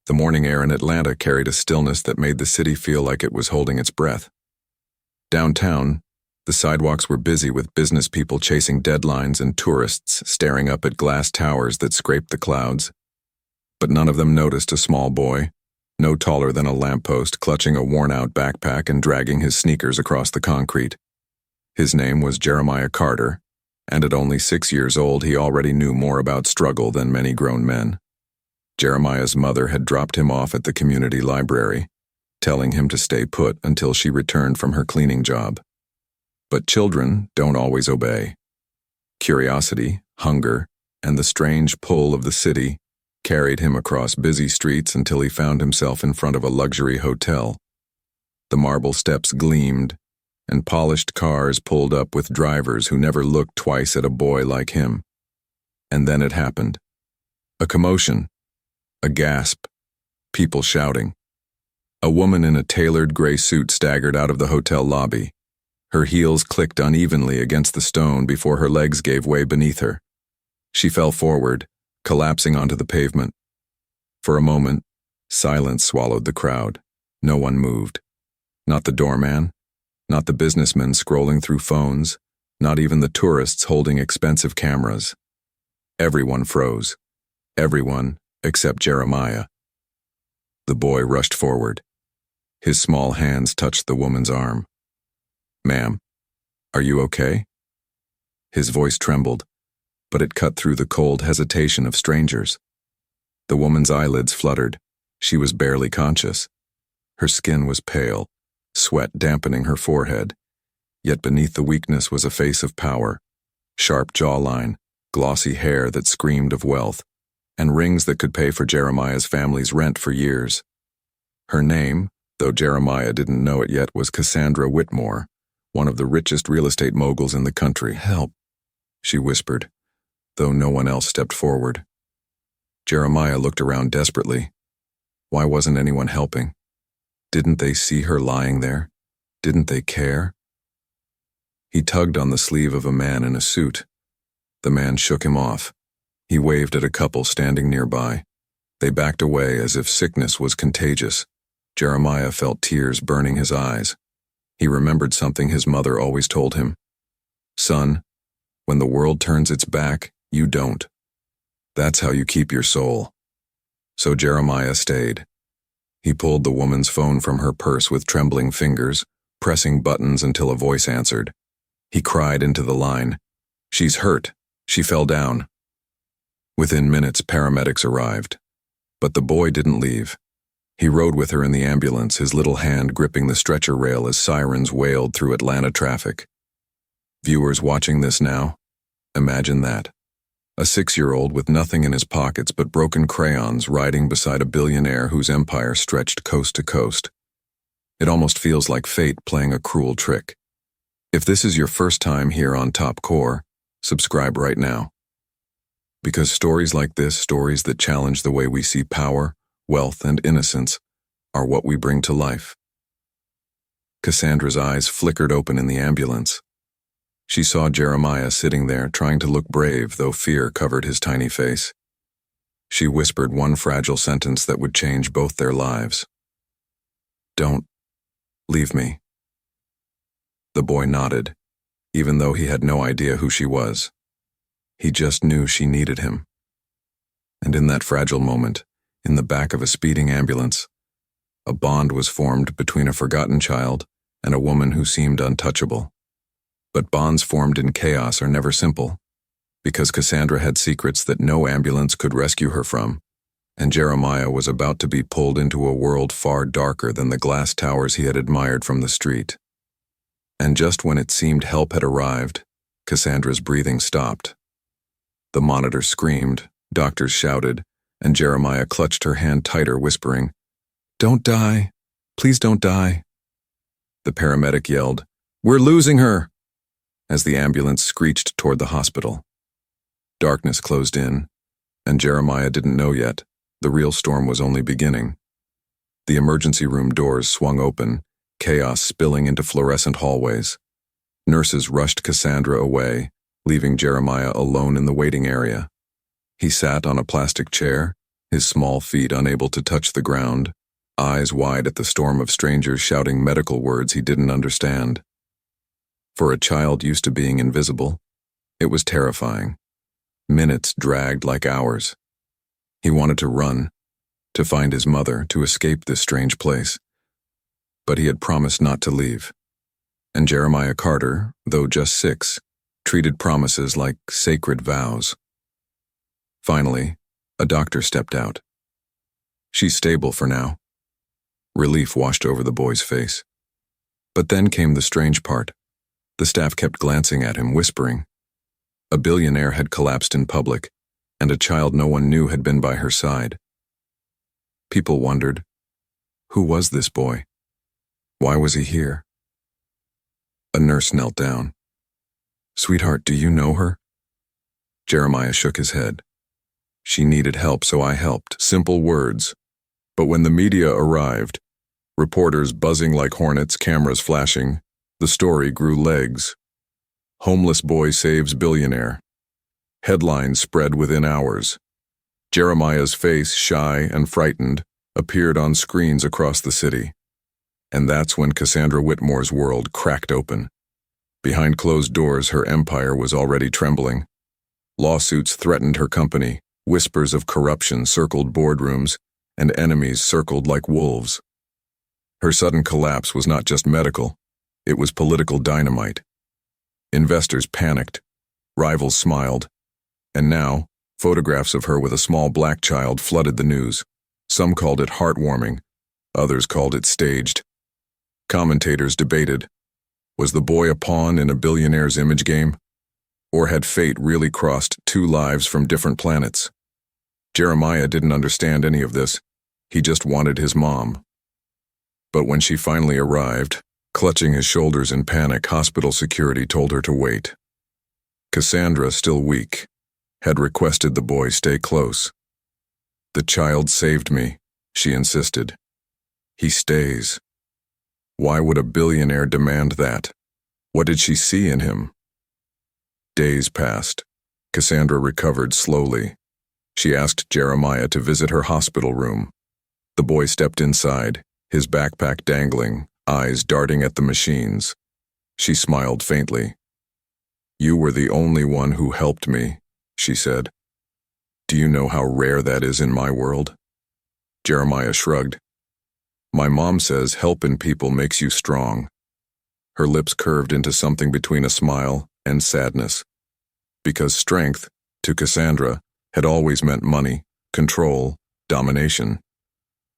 The morning air in Atlanta carried a stillness that made the city feel like it was holding its breath. Downtown, the sidewalks were busy with business people chasing deadlines and tourists staring up at glass towers that scraped the clouds. But none of them noticed a small boy, no taller than a lamppost, clutching a worn-out backpack and dragging his sneakers across the concrete. His name was Jeremiah Carter, and at only 6 years old he already knew more about struggle than many grown men. Jeremiah's mother had dropped him off at the community library, telling him to stay put until she returned from her cleaning job. But children don't always obey. Curiosity, hunger, and the strange pull of the city carried him across busy streets until he found himself in front of a luxury hotel. The marble steps gleamed, and polished cars pulled up with drivers who never looked twice at a boy like him. And then it happened. A commotion. A gasp. People shouting. A woman in a tailored gray suit staggered out of the hotel lobby. Her heels clicked unevenly against the stone before her legs gave way beneath her. She fell forward, collapsing onto the pavement. For a moment, silence swallowed the crowd. No one moved. Not the doorman, not the businessmen scrolling through phones, not even the tourists holding expensive cameras. Everyone froze. Everyone except Jeremiah. The boy rushed forward. His small hands touched the woman's arm. "Ma'am, are you okay?" His voice trembled, but it cut through the cold hesitation of strangers. The woman's eyelids fluttered. She was barely conscious. Her skin was pale, sweat dampening her forehead, yet beneath the weakness was a face of power, sharp jawline, glossy hair that screamed of wealth, and rings that could pay for Jeremiah's family's rent for years. Her name, though Jeremiah didn't know it yet, was Cassandra Whitmore, one of the richest real estate moguls in the country. "Help," she whispered, though no one else stepped forward. Jeremiah looked around desperately. Why wasn't anyone helping? Didn't they see her lying there? Didn't they care? He tugged on the sleeve of a man in a suit. The man shook him off. He waved at a couple standing nearby. They backed away as if sickness was contagious. Jeremiah felt tears burning his eyes. He remembered something his mother always told him. "Son, when the world turns its back, you don't. That's how you keep your soul." So Jeremiah stayed. He pulled the woman's phone from her purse with trembling fingers, pressing buttons until a voice answered. He cried into the line, "She's hurt. She fell down." Within minutes, paramedics arrived. But the boy didn't leave. He rode with her in the ambulance, his little hand gripping the stretcher rail as sirens wailed through Atlanta traffic. Viewers watching this now, imagine that. A 6-year-old with nothing in his pockets but broken crayons riding beside a billionaire whose empire stretched coast to coast. It almost feels like fate playing a cruel trick. If this is your first time here on Top Core, subscribe right now. Because stories like this, stories that challenge the way we see power, wealth, and innocence, are what we bring to life. Cassandra's eyes flickered open in the ambulance. She saw Jeremiah sitting there, trying to look brave, though fear covered his tiny face. She whispered one fragile sentence that would change both their lives. "Don't leave me." The boy nodded, even though he had no idea who she was. He just knew she needed him. And in that fragile moment, in the back of a speeding ambulance, a bond was formed between a forgotten child and a woman who seemed untouchable. But bonds formed in chaos are never simple, because Cassandra had secrets that no ambulance could rescue her from, and Jeremiah was about to be pulled into a world far darker than the glass towers he had admired from the street. And just when it seemed help had arrived, Cassandra's breathing stopped. The monitor screamed, doctors shouted, and Jeremiah clutched her hand tighter, whispering, "Don't die. Please don't die." The paramedic yelled, "We're losing her!" as the ambulance screeched toward the hospital. Darkness closed in, and Jeremiah didn't know yet. The real storm was only beginning. The emergency room doors swung open, chaos spilling into fluorescent hallways. Nurses rushed Cassandra away, leaving Jeremiah alone in the waiting area. He sat on a plastic chair, his small feet unable to touch the ground, eyes wide at the storm of strangers shouting medical words he didn't understand. For a child used to being invisible, it was terrifying. Minutes dragged like hours. He wanted to run, to find his mother, to escape this strange place. But he had promised not to leave. And Jeremiah Carter, though just 6, treated promises like sacred vows. Finally, a doctor stepped out. "She's stable for now." Relief washed over the boy's face. But then came the strange part. The staff kept glancing at him, whispering. A billionaire had collapsed in public, and a child no one knew had been by her side. People wondered, who was this boy? Why was he here? A nurse knelt down. "Sweetheart, do you know her?" Jeremiah shook his head. "She needed help, so I helped." Simple words. But when the media arrived, reporters buzzing like hornets, cameras flashing, the story grew legs. Homeless boy saves billionaire. Headlines spread within hours. Jeremiah's face, shy and frightened, appeared on screens across the city. And that's when Cassandra Whitmore's world cracked open. Behind closed doors, her empire was already trembling. Lawsuits threatened her company, whispers of corruption circled boardrooms, and enemies circled like wolves. Her sudden collapse was not just medical, it was political dynamite. Investors panicked, rivals smiled, and now, photographs of her with a small black child flooded the news. Some called it heartwarming, others called it staged. Commentators debated, was the boy a pawn in a billionaire's image game? Or had fate really crossed 2 lives from different planets? Jeremiah didn't understand any of this, he just wanted his mom. But when she finally arrived, clutching his shoulders in panic, hospital security told her to wait. Cassandra, still weak, had requested the boy stay close. "The child saved me," she insisted. "He stays." Why would a billionaire demand that? What did she see in him? Days passed. Cassandra recovered slowly. She asked Jeremiah to visit her hospital room. The boy stepped inside, his backpack dangling, eyes darting at the machines. She smiled faintly. "You were the only one who helped me," she said. "Do you know how rare that is in my world?" Jeremiah shrugged. "My mom says helping people makes you strong." Her lips curved into something between a smile and sadness. Because strength, to Cassandra, had always meant money, control, domination.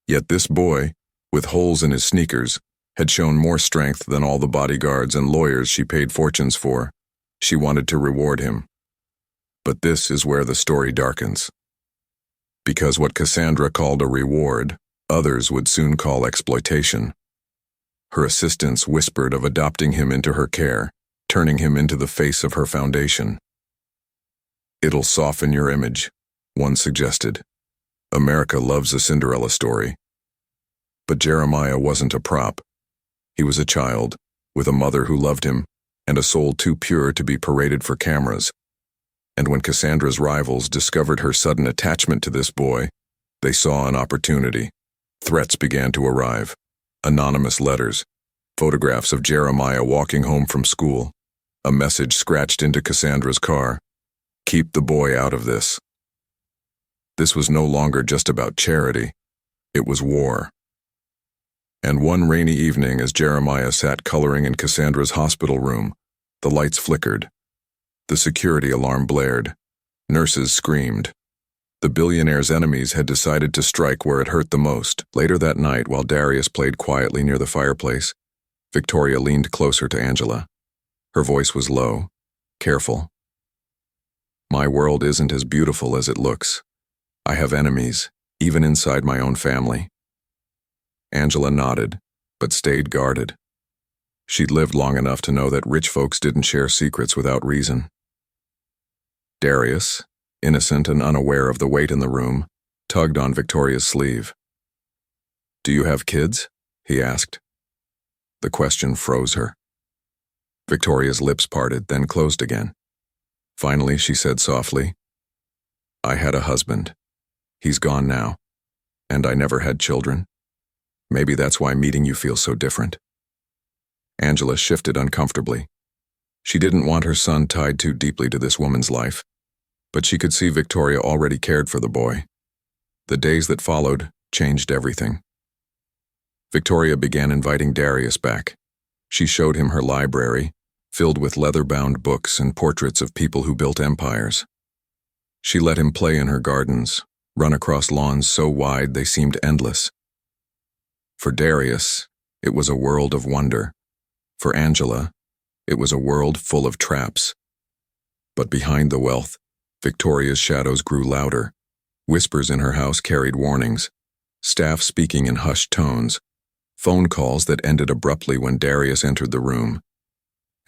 Yet this boy, with holes in his sneakers, had shown more strength than all the bodyguards and lawyers she paid fortunes for. She wanted to reward him. But this is where the story darkens. Because what Cassandra called a reward, others would soon call exploitation. Her assistants whispered of adopting him into her care, turning him into the face of her foundation. "It'll soften your image," one suggested. America loves a Cinderella story. But Jeremiah wasn't a prop. He was a child, with a mother who loved him, and a soul too pure to be paraded for cameras. And when Cassandra's rivals discovered her sudden attachment to this boy, they saw an opportunity. Threats began to arrive. Anonymous letters, photographs of Jeremiah walking home from school, a message scratched into Cassandra's car. "Keep the boy out of this." This was no longer just about charity. It was war. And one rainy evening, as Jeremiah sat coloring in Cassandra's hospital room, the lights flickered. The security alarm blared. Nurses screamed. The billionaire's enemies had decided to strike where it hurt the most. Later that night, while Darius played quietly near the fireplace, Victoria leaned closer to Angela. Her voice was low, careful. "My world isn't as beautiful as it looks. I have enemies, even inside my own family." Angela nodded, but stayed guarded. She'd lived long enough to know that rich folks didn't share secrets without reason. Darius, innocent and unaware of the weight in the room, tugged on Victoria's sleeve. "Do you have kids?" he asked. The question froze her. Victoria's lips parted, then closed again. Finally, she said softly, "I had a husband. He's gone now. And I never had children. Maybe that's why meeting you feels so different. Angela shifted uncomfortably. She didn't want her son tied too deeply to this woman's life, but she could see Victoria already cared for the boy. The days that followed changed everything. Victoria began inviting Darius back. She showed him her library, filled with leather-bound books and portraits of people who built empires. She let him play in her gardens, run across lawns so wide they seemed endless. For Darius, it was a world of wonder. For Angela, it was a world full of traps. But behind the wealth, Victoria's shadows grew louder. Whispers in her house carried warnings, staff speaking in hushed tones, phone calls that ended abruptly when Darius entered the room.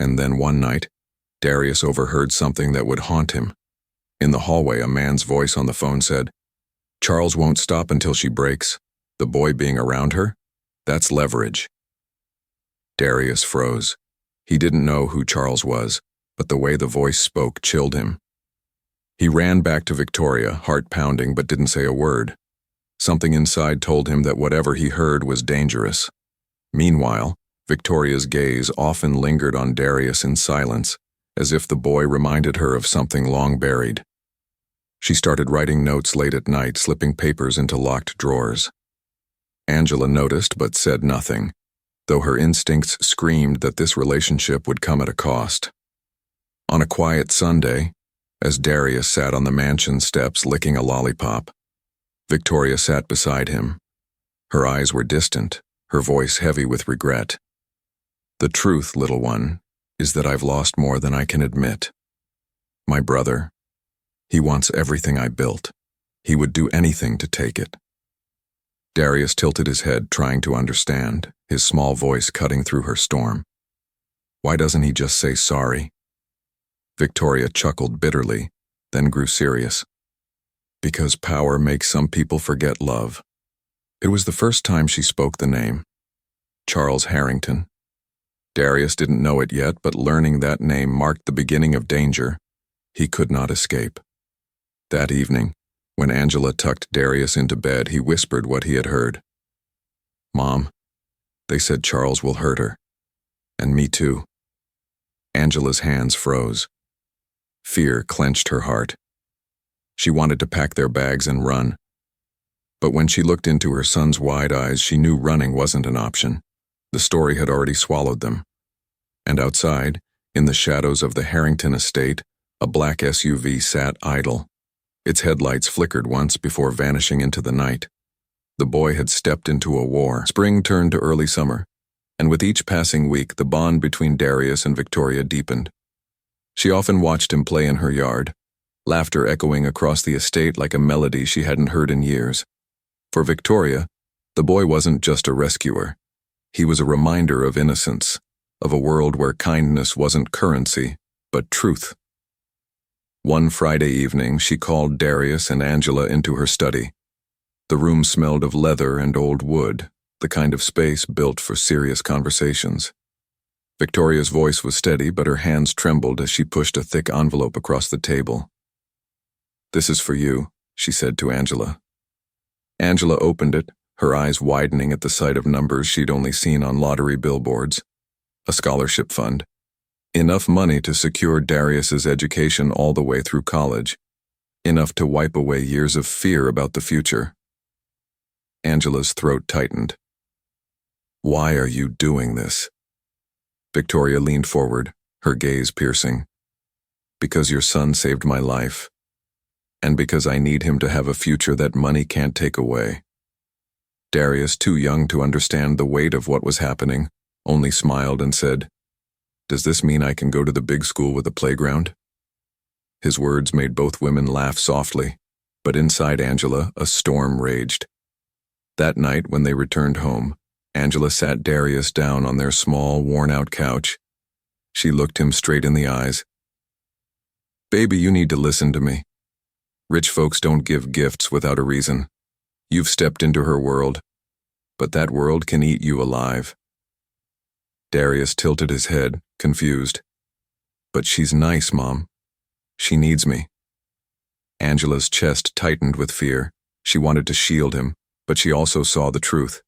And then one night, Darius overheard something that would haunt him. In the hallway, a man's voice on the phone said, "Charles won't stop until she breaks. The boy being around her? That's leverage." Darius froze. He didn't know who Charles was, but the way the voice spoke chilled him. He ran back to Victoria, heart pounding, but didn't say a word. Something inside told him that whatever he heard was dangerous. Meanwhile, Victoria's gaze often lingered on Darius in silence, as if the boy reminded her of something long buried. She started writing notes late at night, slipping papers into locked drawers. Angela noticed but said nothing, though her instincts screamed that this relationship would come at a cost. On a quiet Sunday, as Darius sat on the mansion steps licking a lollipop, Victoria sat beside him. Her eyes were distant, her voice heavy with regret. "The truth, little one, is that I've lost more than I can admit. My brother, he wants everything I built. He would do anything to take it." Darius tilted his head, trying to understand, his small voice cutting through her storm. "Why doesn't he just say sorry?" Victoria chuckled bitterly, then grew serious. "Because power makes some people forget love." It was the first time she spoke the name. Charles Harrington. Darius didn't know it yet, but learning that name marked the beginning of danger. He could not escape. That evening, when Angela tucked Darius into bed, he whispered what he had heard. "Mom, they said Charles will hurt her. And me too." Angela's hands froze. Fear clenched her heart. She wanted to pack their bags and run. But when she looked into her son's wide eyes, she knew running wasn't an option. The story had already swallowed them. And outside, in the shadows of the Harrington estate, a black SUV sat idle. Its headlights flickered once before vanishing into the night. The boy had stepped into a war. Spring turned to early summer, and with each passing week, the bond between Darius and Victoria deepened. She often watched him play in her yard, laughter echoing across the estate like a melody she hadn't heard in years. For Victoria, the boy wasn't just a rescuer. He was a reminder of innocence, of a world where kindness wasn't currency, but truth. One Friday evening, she called Darius and Angela into her study. The room smelled of leather and old wood, the kind of space built for serious conversations. Victoria's voice was steady, but her hands trembled as she pushed a thick envelope across the table. "This is for you," she said to Angela. Angela opened it, her eyes widening at the sight of numbers she'd only seen on lottery billboards. A scholarship fund. Enough money to secure Darius's education all the way through college. Enough to wipe away years of fear about the future. Angela's throat tightened. "Why are you doing this?" Victoria leaned forward, her gaze piercing. "Because your son saved my life. And because I need him to have a future that money can't take away." Darius, too young to understand the weight of what was happening, only smiled and said, "Does this mean I can go to the big school with a playground?" His words made both women laugh softly, but inside Angela, a storm raged. That night, when they returned home, Angela sat Darius down on their small, worn-out couch. She looked him straight in the eyes. "Baby, you need to listen to me. Rich folks don't give gifts without a reason. You've stepped into her world, but that world can eat you alive." Darius tilted his head, confused. "But she's nice, Mom. She needs me." Angela's chest tightened with fear. She wanted to shield him, but she also saw the truth.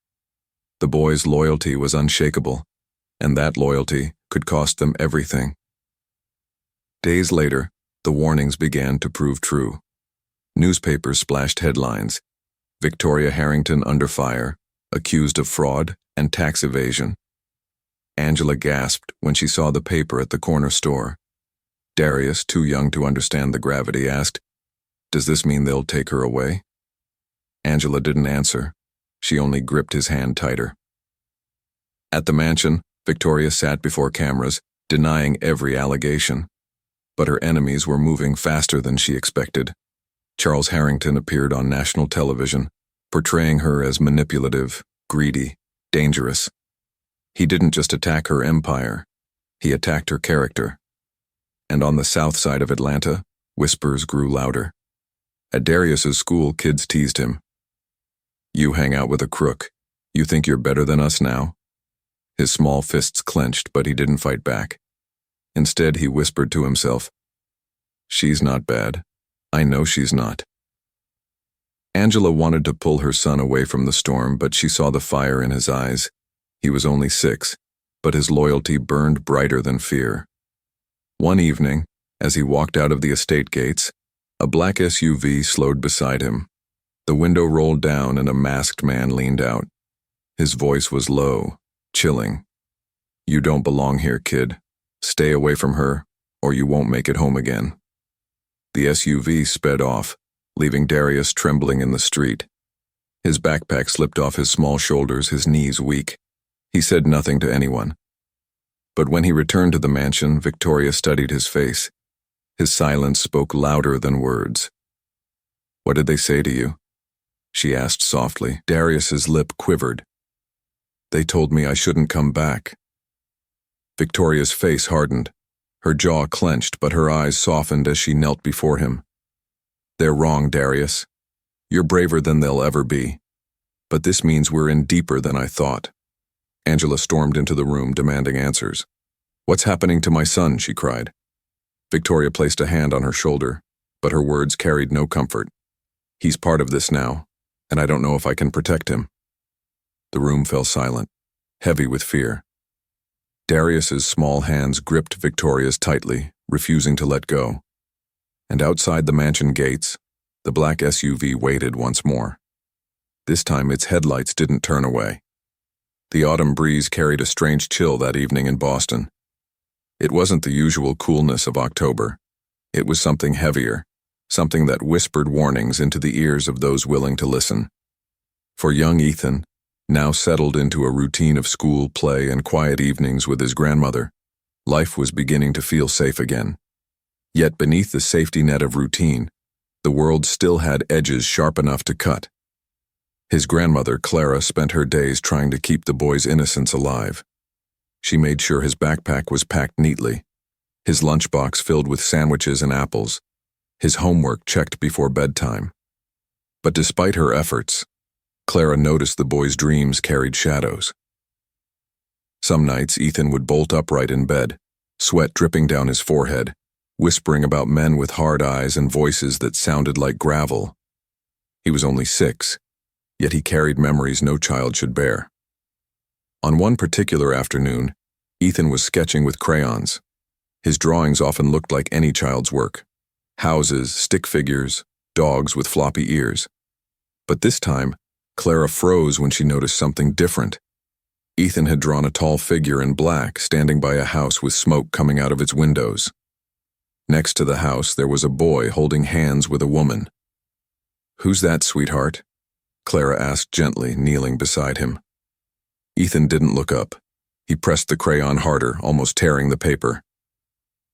The boy's loyalty was unshakable, and that loyalty could cost them everything. Days later, the warnings began to prove true. Newspapers splashed headlines: Victoria Harrington under fire, accused of fraud and tax evasion. Angela gasped when she saw the paper at the corner store. Darius, too young to understand the gravity, asked, "Does this mean they'll take her away?" Angela didn't answer. She only gripped his hand tighter. At the mansion, Victoria sat before cameras, denying every allegation. But her enemies were moving faster than she expected. Charles Harrington appeared on national television, portraying her as manipulative, greedy, dangerous. He didn't just attack her empire, he attacked her character. And on the south side of Atlanta, whispers grew louder. At Darius's school, kids teased him. "You hang out with a crook. You think you're better than us now?" His small fists clenched, but he didn't fight back. Instead, he whispered to himself, "She's not bad. I know she's not." Angela wanted to pull her son away from the storm, but she saw the fire in his eyes. He was only 6, but his loyalty burned brighter than fear. One evening, as he walked out of the estate gates, a black SUV slowed beside him. The window rolled down and a masked man leaned out. His voice was low, chilling. "You don't belong here, kid. Stay away from her, or you won't make it home again." The SUV sped off, leaving Darius trembling in the street. His backpack slipped off his small shoulders, his knees weak. He said nothing to anyone. But when he returned to the mansion, Victoria studied his face. His silence spoke louder than words. "What did they say to you?" she asked softly. Darius's lip quivered. "They told me I shouldn't come back." Victoria's face hardened. Her jaw clenched, but her eyes softened as she knelt before him. "They're wrong, Darius. You're braver than they'll ever be. But this means we're in deeper than I thought." Angela stormed into the room, demanding answers. "What's happening to my son?" she cried. Victoria placed a hand on her shoulder, but her words carried no comfort. "He's part of this now, and I don't know if I can protect him." The room fell silent, heavy with fear. Darius's small hands gripped Victoria's tightly, refusing to let go. And outside the mansion gates, the black SUV waited once more. This time its headlights didn't turn away. The autumn breeze carried a strange chill that evening in Boston. It wasn't the usual coolness of October. It was something heavier, something that whispered warnings into the ears of those willing to listen. For young Ethan, now settled into a routine of school, play, and quiet evenings with his grandmother, life was beginning to feel safe again. Yet beneath the safety net of routine, the world still had edges sharp enough to cut. His grandmother, Clara, spent her days trying to keep the boy's innocence alive. She made sure his backpack was packed neatly, his lunchbox filled with sandwiches and apples, his homework checked before bedtime. But despite her efforts, Clara noticed the boy's dreams carried shadows. Some nights, Ethan would bolt upright in bed, sweat dripping down his forehead, whispering about men with hard eyes and voices that sounded like gravel. He was only 6, yet he carried memories no child should bear. On one particular afternoon, Ethan was sketching with crayons. His drawings often looked like any child's work: houses, stick figures, dogs with floppy ears. But this time, Clara froze when she noticed something different. Ethan had drawn a tall figure in black standing by a house with smoke coming out of its windows. Next to the house, there was a boy holding hands with a woman. "Who's that, sweetheart?" Clara asked gently, kneeling beside him. Ethan didn't look up. He pressed the crayon harder, almost tearing the paper.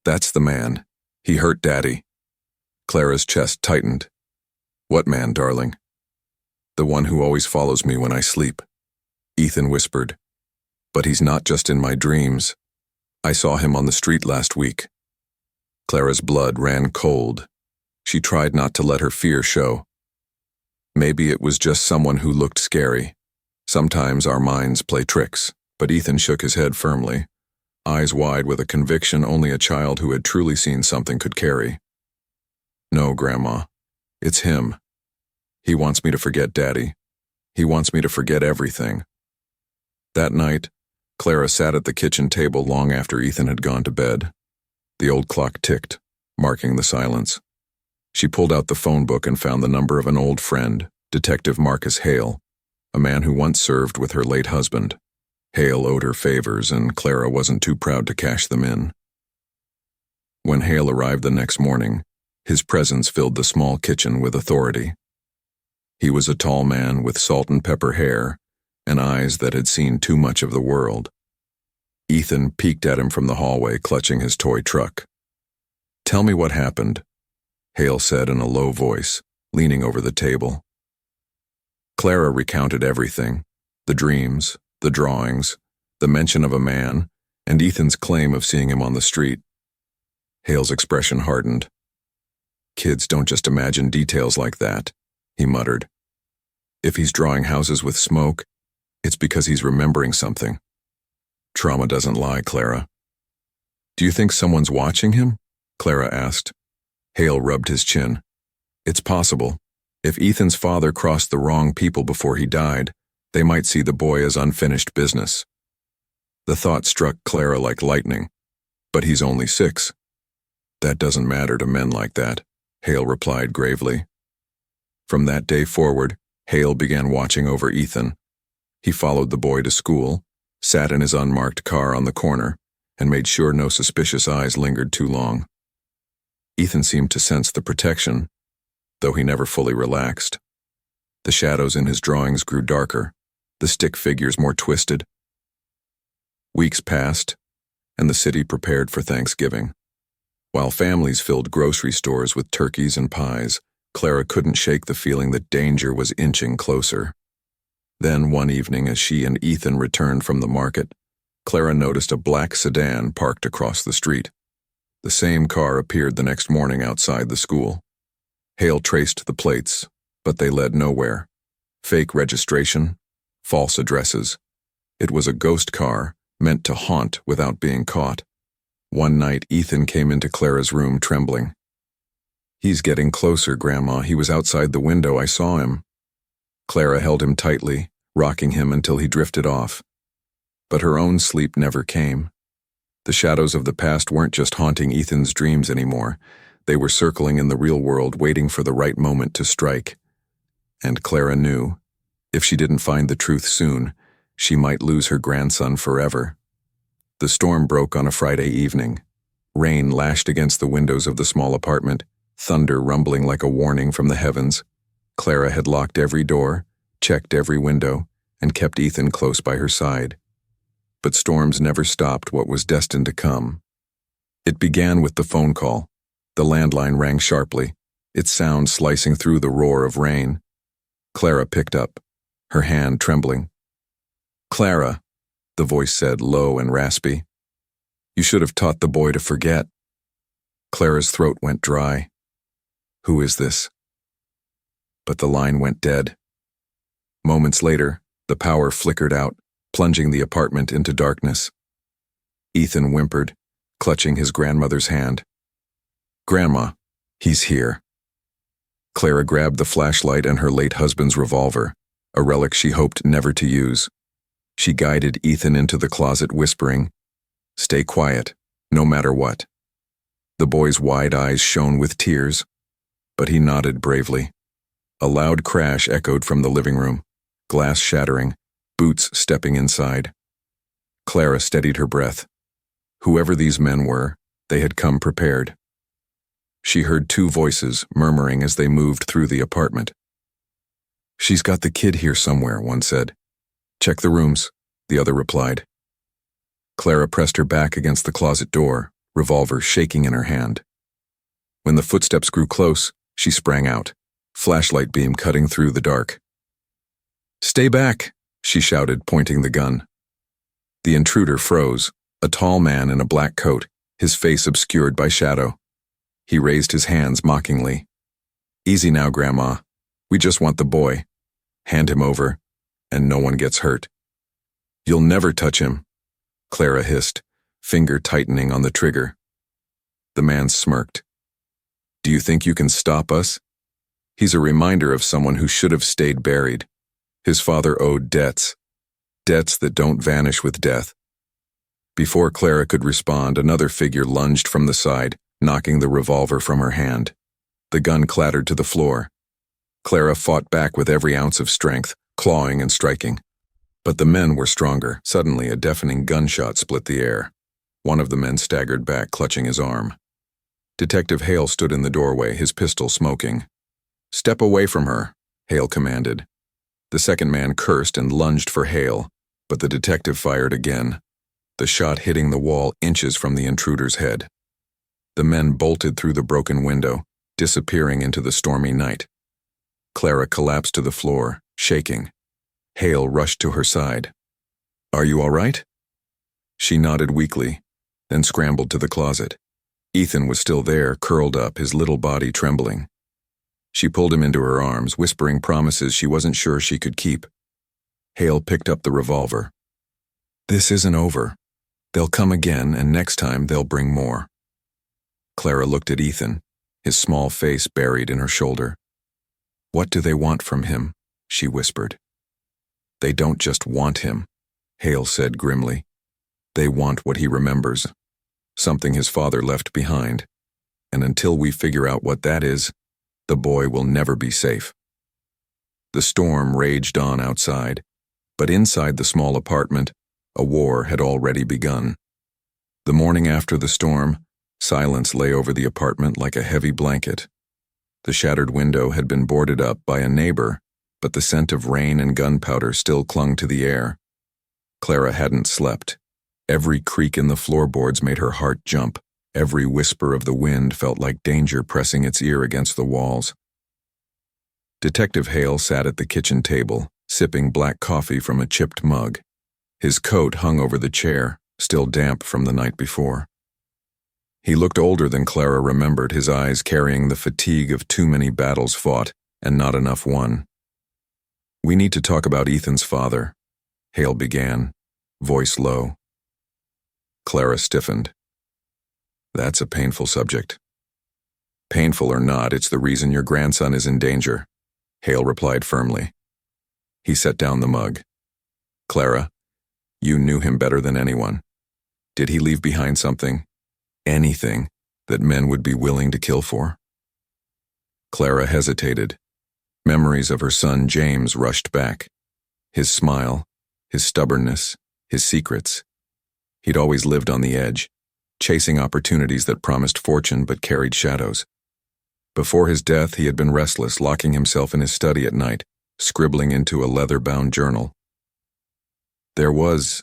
"That's the man. He hurt Daddy." Clara's chest tightened. "What man, darling?" "The one who always follows me when I sleep," Ethan whispered. "But he's not just in my dreams. I saw him on the street last week." Clara's blood ran cold. She tried not to let her fear show. Maybe it was just someone who looked scary. Sometimes our minds play tricks, but Ethan shook his head firmly, eyes wide with a conviction only a child who had truly seen something could carry. "No, Grandma. It's him. He wants me to forget Daddy. He wants me to forget everything. That night, Clara sat at the kitchen table long after Ethan had gone to bed. The old clock ticked, marking the silence. She pulled out the phone book and found the number of an old friend, Detective Marcus Hale, a man who once served with her late husband. Hale owed her favors, and Clara wasn't too proud to cash them in. When Hale arrived the next morning, his presence filled the small kitchen with authority. He was a tall man with salt and pepper hair and eyes that had seen too much of the world. Ethan peeked at him from the hallway, clutching his toy truck. "Tell me what happened," Hale said in a low voice, leaning over the table. Clara recounted everything: the dreams, the drawings, the mention of a man, and Ethan's claim of seeing him on the street. Hale's expression hardened. "Kids don't just imagine details like that," he muttered. "If he's drawing houses with smoke, it's because he's remembering something. Trauma doesn't lie, Clara." "Do you think someone's watching him?" Clara asked. Hale rubbed his chin. "It's possible. If Ethan's father crossed the wrong people before he died, they might see the boy as unfinished business." The thought struck Clara like lightning. "But he's only 6. "That doesn't matter to men like that," Hale replied gravely. From that day forward, Hale began watching over Ethan. He followed the boy to school, sat in his unmarked car on the corner, and made sure no suspicious eyes lingered too long. Ethan seemed to sense the protection, though he never fully relaxed. The shadows in his drawings grew darker, the stick figures more twisted. Weeks passed, and the city prepared for Thanksgiving. While families filled grocery stores with turkeys and pies, Clara couldn't shake the feeling that danger was inching closer. Then one evening, as she and Ethan returned from the market, Clara noticed a black sedan parked across the street. The same car appeared the next morning outside the school. Hale traced the plates, but they led nowhere. Fake registration, false addresses. It was a ghost car, meant to haunt without being caught. One night, Ethan came into Clara's room trembling. "He's getting closer, Grandma. He was outside the window. I saw him." Clara held him tightly, rocking him until he drifted off. But her own sleep never came. The shadows of the past weren't just haunting Ethan's dreams anymore. They were circling in the real world, waiting for the right moment to strike. And Clara knew, if she didn't find the truth soon, she might lose her grandson forever. The storm broke on a Friday evening. Rain lashed against the windows of the small apartment, thunder rumbling like a warning from the heavens. Clara had locked every door, checked every window, and kept Ethan close by her side. But storms never stopped what was destined to come. It began with the phone call. The landline rang sharply, its sound slicing through the roar of rain. Clara picked up, her hand trembling. "Clara," the voice said, low and raspy. "You should have taught the boy to forget." Clara's throat went dry. "Who is this?" But the line went dead. Moments later, the power flickered out, plunging the apartment into darkness. Ethan whimpered, clutching his grandmother's hand. "Grandma, he's here." Clara grabbed the flashlight and her late husband's revolver, a relic she hoped never to use. She guided Ethan into the closet, whispering, "Stay quiet, no matter what." The boy's wide eyes shone with tears, but he nodded bravely. A loud crash echoed from the living room, glass shattering, boots stepping inside. Clara steadied her breath. Whoever these men were, they had come prepared. She heard 2 voices murmuring as they moved through the apartment. "She's got the kid here somewhere," one said. "Check the rooms," the other replied. Clara pressed her back against the closet door, revolver shaking in her hand. When the footsteps grew close, she sprang out, flashlight beam cutting through the dark. "Stay back," she shouted, pointing the gun. The intruder froze, a tall man in a black coat, his face obscured by shadow. He raised his hands mockingly. "Easy now, Grandma. We just want the boy. Hand him over, and no one gets hurt." "You'll never touch him," Clara hissed, finger tightening on the trigger. The man smirked. "Do you think you can stop us?" He's a reminder of someone who should have stayed buried. His father owed debts. Debts that don't vanish with death. Before Clara could respond, another figure lunged from the side, knocking the revolver from her hand. The gun clattered to the floor. Clara fought back with every ounce of strength, clawing and striking. But the men were stronger. Suddenly, a deafening gunshot split the air. One of the men staggered back, clutching his arm. Detective Hale stood in the doorway, his pistol smoking. "Step away from her," Hale commanded. The second man cursed and lunged for Hale, but the detective fired again, the shot hitting the wall inches from the intruder's head. The men bolted through the broken window, disappearing into the stormy night. Clara collapsed to the floor, shaking. Hale rushed to her side. "Are you all right?" She nodded weakly, then scrambled to the closet. Ethan was still there, curled up, his little body trembling. She pulled him into her arms, whispering promises she wasn't sure she could keep. Hale picked up the revolver. "This isn't over. They'll come again, and next time they'll bring more." Clara looked at Ethan, his small face buried in her shoulder. "What do they want from him?" she whispered. "They don't just want him," Hale said grimly. "They want what he remembers, something his father left behind. And until we figure out what that is, the boy will never be safe." The storm raged on outside, but inside the small apartment, a war had already begun. The morning after the storm, silence lay over the apartment like a heavy blanket. The shattered window had been boarded up by a neighbor, but the scent of rain and gunpowder still clung to the air. Clara hadn't slept. Every creak in the floorboards made her heart jump. Every whisper of the wind felt like danger pressing its ear against the walls. Detective Hale sat at the kitchen table, sipping black coffee from a chipped mug. His coat hung over the chair, still damp from the night before. He looked older than Clara remembered, his eyes carrying the fatigue of too many battles fought and not enough won. "We need to talk about Ethan's father," Hale began, voice low. Clara stiffened. "That's a painful subject." "Painful or not, it's the reason your grandson is in danger," Hale replied firmly. He set down the mug. "Clara, you knew him better than anyone. Did he leave behind something, anything, that men would be willing to kill for?" Clara hesitated. Memories of her son James rushed back. His smile, his stubbornness, his secrets. He'd always lived on the edge, chasing opportunities that promised fortune but carried shadows. Before his death, he had been restless, locking himself in his study at night, scribbling into a leather-bound journal. There was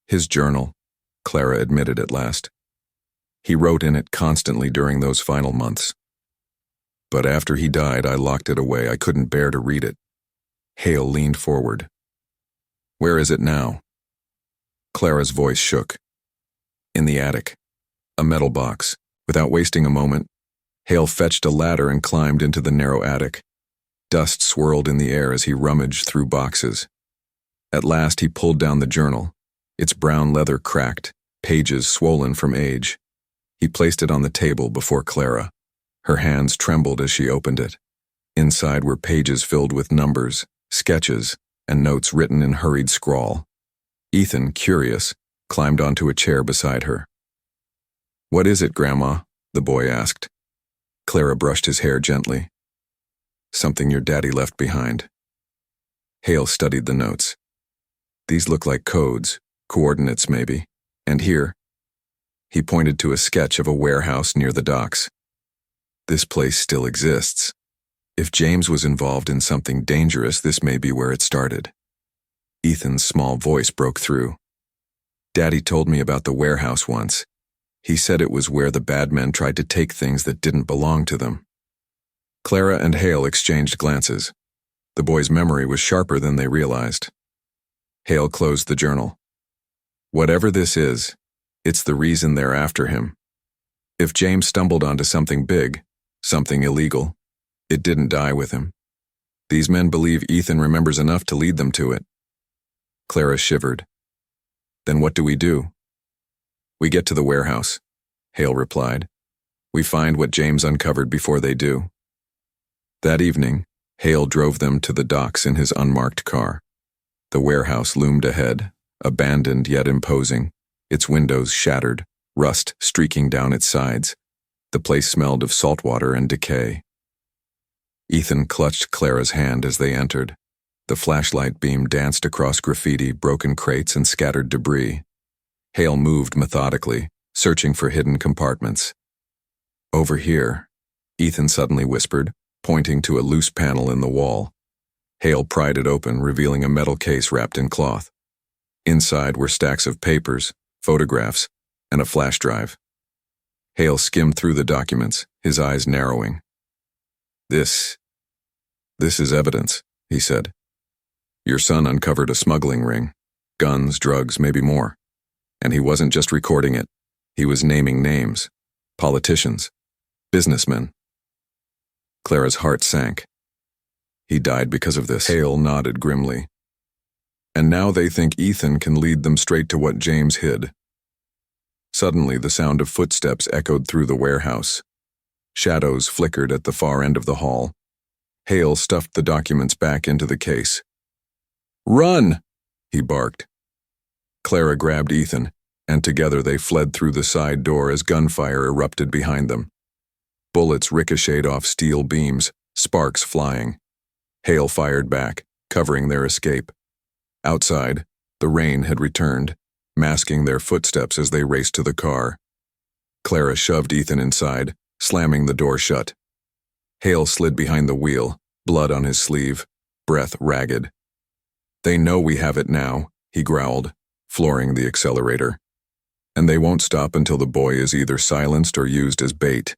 his journal, Clara admitted at last. He wrote in it constantly during those final months. But after he died, I locked it away. I couldn't bear to read it. Hale leaned forward. "Where is it now?" Clara's voice shook. "In the attic. A metal box." Without wasting a moment, Hale fetched a ladder and climbed into the narrow attic. Dust swirled in the air as he rummaged through boxes. At last he pulled down the journal, its brown leather cracked, pages swollen from age. He placed it on the table before Clara. Her hands trembled as she opened it. Inside were pages filled with numbers, sketches, and notes written in hurried scrawl. Ethan, curious, climbed onto a chair beside her. "What is it, Grandma?" the boy asked. Clara brushed his hair gently. "Something your daddy left behind." Hale studied the notes. "These look like codes, coordinates maybe. And here." He pointed to a sketch of a warehouse near the docks. "This place still exists. If James was involved in something dangerous, this may be where it started." Ethan's small voice broke through. "Daddy told me about the warehouse once. He said it was where the bad men tried to take things that didn't belong to them." Clara and Hale exchanged glances. The boy's memory was sharper than they realized. Hale closed the journal. "Whatever this is, it's the reason they're after him. If James stumbled onto something big, something illegal, it didn't die with him. These men believe Ethan remembers enough to lead them to it." Clara shivered. "Then what do we do?" "We get to the warehouse," Hale replied. "We find what James uncovered before they do." That evening, Hale drove them to the docks in his unmarked car. The warehouse loomed ahead, abandoned yet imposing, its windows shattered, rust streaking down its sides. The place smelled of saltwater and decay. Ethan clutched Clara's hand as they entered. The flashlight beam danced across graffiti, broken crates, and scattered debris. Hale moved methodically, searching for hidden compartments. "Over here," Ethan suddenly whispered, pointing to a loose panel in the wall. Hale pried it open, revealing a metal case wrapped in cloth. Inside were stacks of papers, photographs, and a flash drive. Hale skimmed through the documents, his eyes narrowing. This is evidence," he said. "Your son uncovered a smuggling ring. Guns, drugs, maybe more. And he wasn't just recording it. He was naming names. Politicians. Businessmen." Clara's heart sank. "He died because of this." Hale nodded grimly. "And now they think Ethan can lead them straight to what James hid." Suddenly, the sound of footsteps echoed through the warehouse. Shadows flickered at the far end of the hall. Hale stuffed the documents back into the case. "Run!" he barked. Clara grabbed Ethan, and together they fled through the side door as gunfire erupted behind them. Bullets ricocheted off steel beams, sparks flying. Hale fired back, covering their escape. Outside, the rain had returned, masking their footsteps as they raced to the car. Clara shoved Ethan inside, slamming the door shut. Hale slid behind the wheel, blood on his sleeve, breath ragged. "They know we have it now," he growled, flooring the accelerator. "And they won't stop until the boy is either silenced or used as bait."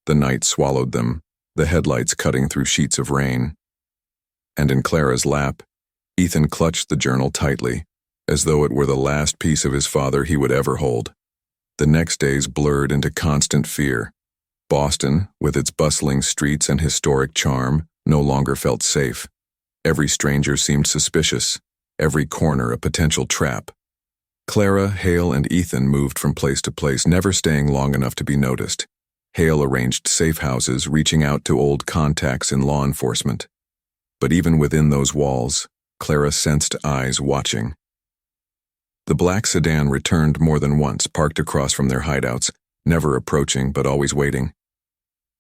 The night swallowed them, the headlights cutting through sheets of rain. And in Clara's lap, Ethan clutched the journal tightly, as though it were the last piece of his father he would ever hold. The next days blurred into constant fear. Boston, with its bustling streets and historic charm, no longer felt safe. Every stranger seemed suspicious, every corner a potential trap. Clara, Hale, and Ethan moved from place to place, never staying long enough to be noticed. Hale arranged safe houses, reaching out to old contacts in law enforcement. But even within those walls, Clara sensed eyes watching. The black sedan returned more than once, parked across from their hideouts, never approaching but always waiting.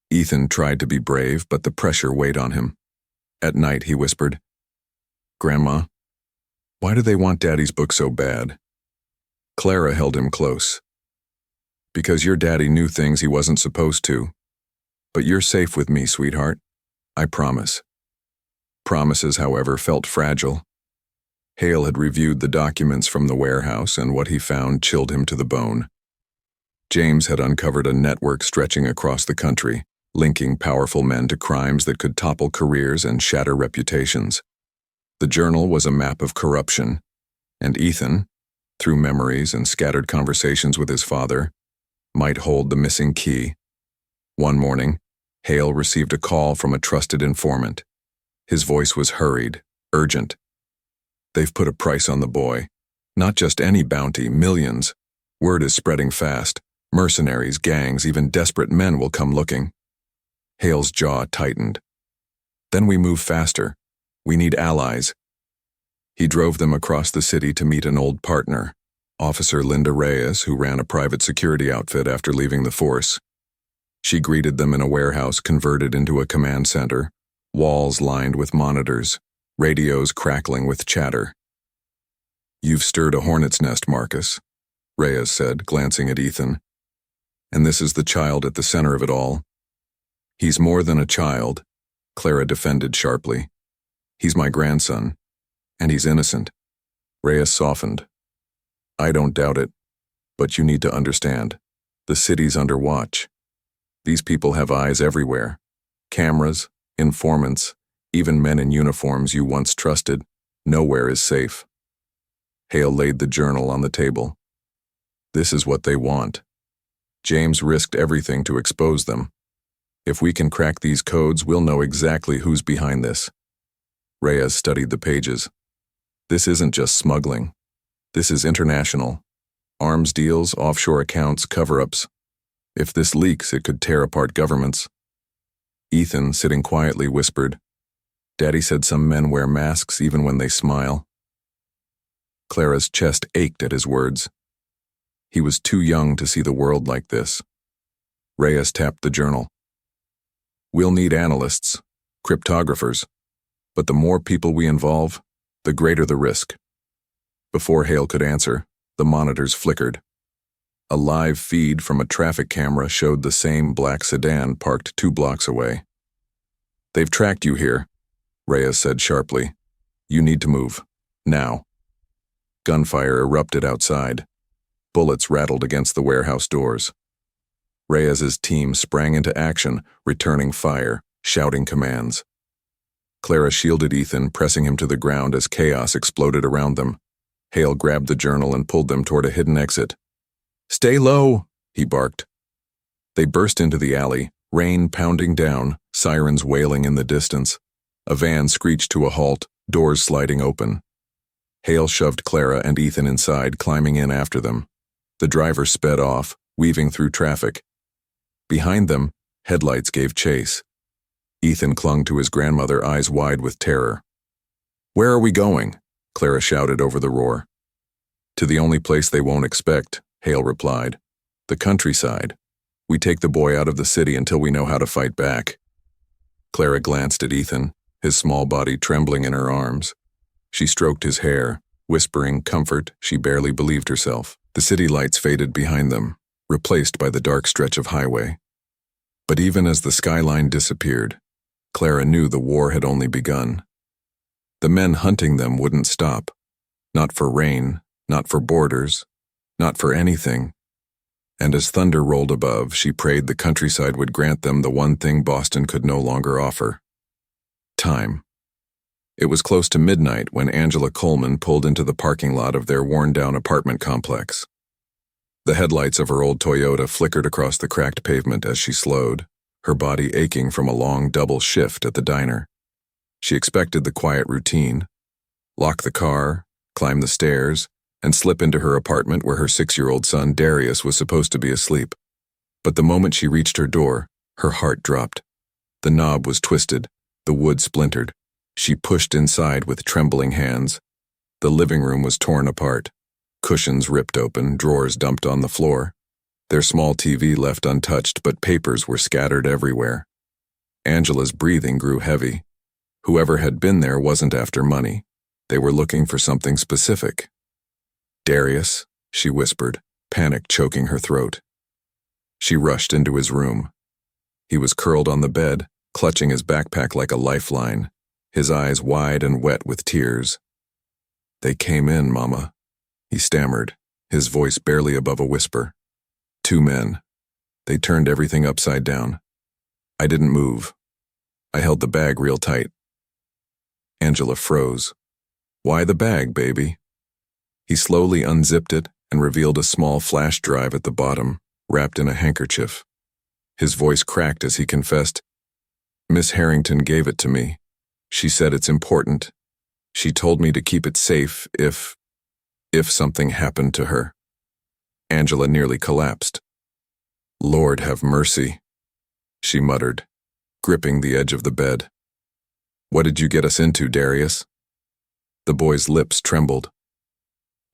Ethan tried to be brave, but the pressure weighed on him. At night, he whispered, "Grandma, why do they want Daddy's book so bad?" Clara held him close. "Because your daddy knew things he wasn't supposed to. But you're safe with me, sweetheart. I promise." Promises, however, felt fragile. Hale had reviewed the documents from the warehouse, and what he found chilled him to the bone. James had uncovered a network stretching across the country, linking powerful men to crimes that could topple careers and shatter reputations. The journal was a map of corruption, and Ethan, through memories and scattered conversations with his father, might hold the missing key. One morning, Hale received a call from a trusted informant. His voice was hurried, urgent. "They've put a price on the boy. Not just any bounty, millions. Word is spreading fast. Mercenaries, gangs, even desperate men will come looking." Hale's jaw tightened. "Then we move faster. We need allies." He drove them across the city to meet an old partner, Officer Linda Reyes, who ran a private security outfit after leaving the force. She greeted them in a warehouse converted into a command center, walls lined with monitors, radios crackling with chatter. "You've stirred a hornet's nest, Marcus," Reyes said, glancing at Ethan. "And this is the child at the center of it all." "He's more than a child," Clara defended sharply. "He's my grandson, and he's innocent." Reyes softened. "I don't doubt it, but you need to understand. The city's under watch. These people have eyes everywhere. Cameras, informants, even men in uniforms you once trusted. Nowhere is safe." Hale laid the journal on the table. "This is what they want. James risked everything to expose them. If we can crack these codes, we'll know exactly who's behind this." Reyes studied the pages. "This isn't just smuggling. This is international. Arms deals, offshore accounts, cover-ups. If this leaks, it could tear apart governments." Ethan, sitting quietly, whispered, "Daddy said some men wear masks even when they smile." Clara's chest ached at his words. He was too young to see the world like this. Reyes tapped the journal. "We'll need analysts, cryptographers, but the more people we involve, the greater the risk." Before Hale could answer, the monitors flickered. A live feed from a traffic camera showed the same black sedan parked 2 blocks away. "They've tracked you here," Reyes said sharply. "You need to move. Now." Gunfire erupted outside. Bullets rattled against the warehouse doors. Reyes's team sprang into action, returning fire, shouting commands. Clara shielded Ethan, pressing him to the ground as chaos exploded around them. Hale grabbed the journal and pulled them toward a hidden exit. "Stay low," he barked. They burst into the alley, rain pounding down, sirens wailing in the distance. A van screeched to a halt, doors sliding open. Hale shoved Clara and Ethan inside, climbing in after them. The driver sped off, weaving through traffic. Behind them, headlights gave chase. Ethan clung to his grandmother, eyes wide with terror. "Where are we going?" Clara shouted over the roar. "To the only place they won't expect," Hale replied. "The countryside. We take the boy out of the city until we know how to fight back." Clara glanced at Ethan, his small body trembling in her arms. She stroked his hair, whispering comfort. She barely believed herself. The city lights faded behind them, replaced by the dark stretch of highway. But even as the skyline disappeared, Clara knew the war had only begun. The men hunting them wouldn't stop. Not for rain, not for borders, not for anything. And as thunder rolled above, she prayed the countryside would grant them the one thing Boston could no longer offer: time. It was close to midnight when Angela Coleman pulled into the parking lot of their worn-down apartment complex. The headlights of her old Toyota flickered across the cracked pavement as she slowed, her body aching from a long double shift at the diner. She expected the quiet routine: lock the car, climb the stairs, and slip into her apartment where her 6-year-old son Darius was supposed to be asleep. But the moment she reached her door, her heart dropped. The knob was twisted, the wood splintered. She pushed inside with trembling hands. The living room was torn apart. Cushions ripped open, drawers dumped on the floor. Their small TV left untouched, but papers were scattered everywhere. Angela's breathing grew heavy. Whoever had been there wasn't after money. They were looking for something specific. "Darius," she whispered, panic choking her throat. She rushed into his room. He was curled on the bed, clutching his backpack like a lifeline, his eyes wide and wet with tears. "They came in, Mama," he stammered, his voice barely above a whisper. "2 men. They turned everything upside down. I didn't move. I held the bag real tight." Angela froze. "Why the bag, baby?" He slowly unzipped it and revealed a small flash drive at the bottom, wrapped in a handkerchief. His voice cracked as he confessed, "Miss Harrington gave it to me. She said it's important. She told me to keep it safe if something happened to her." Angela nearly collapsed. "Lord have mercy," she muttered, gripping the edge of the bed. "What did you get us into, Darius?" The boy's lips trembled.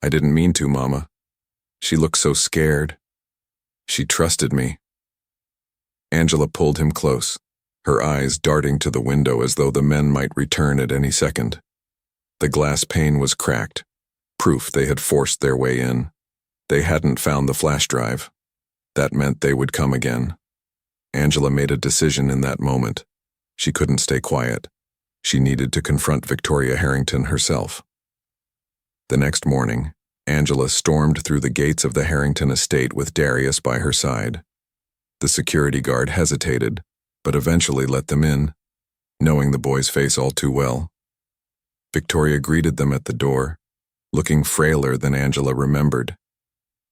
"I didn't mean to, Mama. She looked so scared. She trusted me." Angela pulled him close, her eyes darting to the window as though the men might return at any second. The glass pane was cracked, proof they had forced their way in. They hadn't found the flash drive. That meant they would come again. Angela made a decision in that moment. She couldn't stay quiet. She needed to confront Victoria Harrington herself. The next morning, Angela stormed through the gates of the Harrington estate with Darius by her side. The security guard hesitated, but eventually let them in, knowing the boy's face all too well. Victoria greeted them at the door, looking frailer than Angela remembered.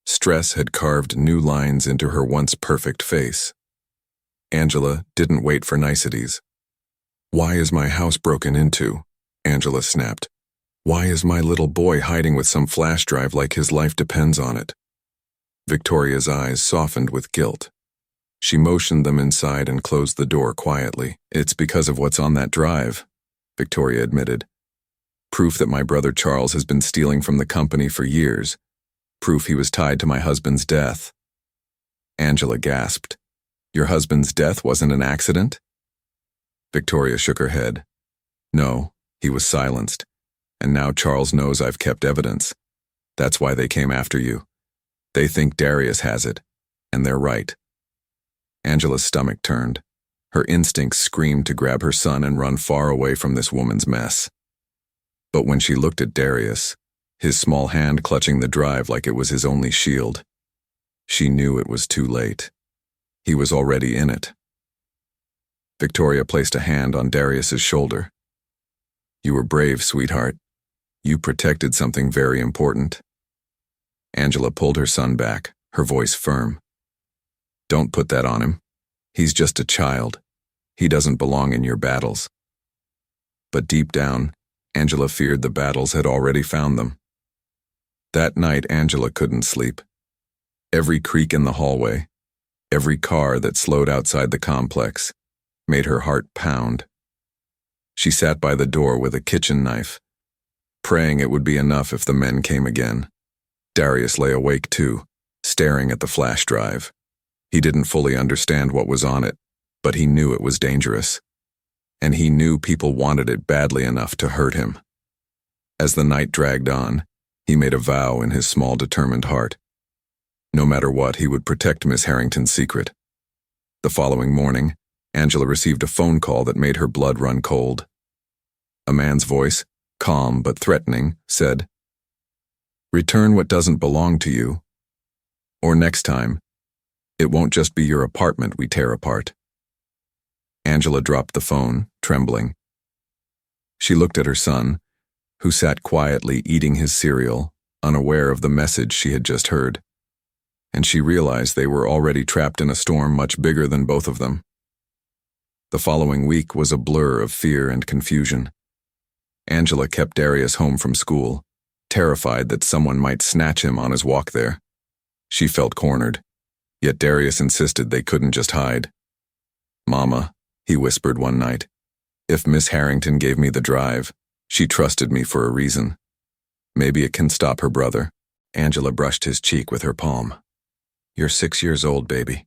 Stress had carved new lines into her once perfect face. Angela didn't wait for niceties. "Why is my house broken into?" Angela snapped. "Why is my little boy hiding with some flash drive like his life depends on it?" Victoria's eyes softened with guilt. She motioned them inside and closed the door quietly. "It's because of what's on that drive," Victoria admitted. "Proof that my brother Charles has been stealing from the company for years. Proof he was tied to my husband's death." Angela gasped. "Your husband's death wasn't an accident?" Victoria shook her head. "No," he was silenced. "And now Charles knows I've kept evidence. That's why they came after you. They think Darius has it, and they're right." Angela's stomach turned. Her instincts screamed to grab her son and run far away from this woman's mess. But when she looked at Darius, his small hand clutching the drive like it was his only shield, she knew it was too late. He was already in it. Victoria placed a hand on Darius's shoulder. "You were brave, sweetheart. You protected something very important." Angela pulled her son back, her voice firm. "Don't put that on him. He's just a child. He doesn't belong in your battles." But deep down, Angela feared the battles had already found them. That night, Angela couldn't sleep. Every creak in the hallway, every car that slowed outside the complex, made her heart pound. She sat by the door with a kitchen knife, praying it would be enough if the men came again. Darius lay awake too, staring at the flash drive. He didn't fully understand what was on it, but he knew it was dangerous. And he knew people wanted it badly enough to hurt him. As the night dragged on, he made a vow in his small, determined heart. No matter what, he would protect Miss Harrington's secret. The following morning, Angela received a phone call that made her blood run cold. A man's voice, calm but threatening, said, "Return what doesn't belong to you. Or next time, it won't just be your apartment we tear apart." Angela dropped the phone, trembling. She looked at her son, who sat quietly eating his cereal, unaware of the message she had just heard. And she realized they were already trapped in a storm much bigger than both of them. The following week was a blur of fear and confusion. Angela kept Darius home from school, terrified that someone might snatch him on his walk there. She felt cornered, yet Darius insisted they couldn't just hide. "Mama," he whispered one night, "if Miss Harrington gave me the drive, she trusted me for a reason. Maybe it can stop her brother." Angela brushed his cheek with her palm. "You're 6 years old, baby.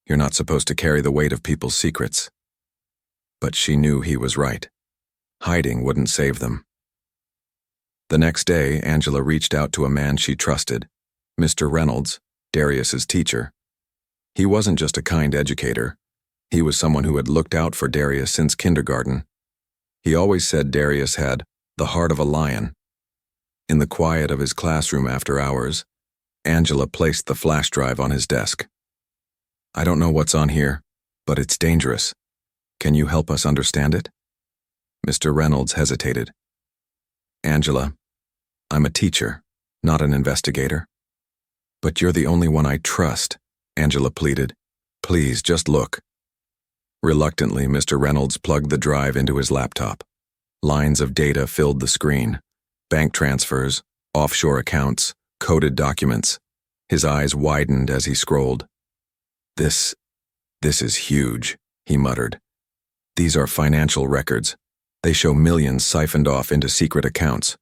You're not supposed to carry the weight of people's secrets." But she knew he was right. Hiding wouldn't save them. The next day, Angela reached out to a man she trusted, Mr. Reynolds, Darius's teacher. He wasn't just a kind educator. He was someone who had looked out for Darius since kindergarten. He always said Darius had the heart of a lion. In the quiet of his classroom after hours, Angela placed the flash drive on his desk. "I don't know what's on here, but it's dangerous. Can you help us understand it?" Mr. Reynolds hesitated. "Angela, I'm a teacher, not an investigator." "But you're the only one I trust," Angela pleaded. "Please, just look." Reluctantly, Mr. Reynolds plugged the drive into his laptop. Lines of data filled the screen. Bank transfers, offshore accounts, coded documents. His eyes widened as he scrolled. This is huge," he muttered. "These are financial records. They show millions siphoned off into secret accounts.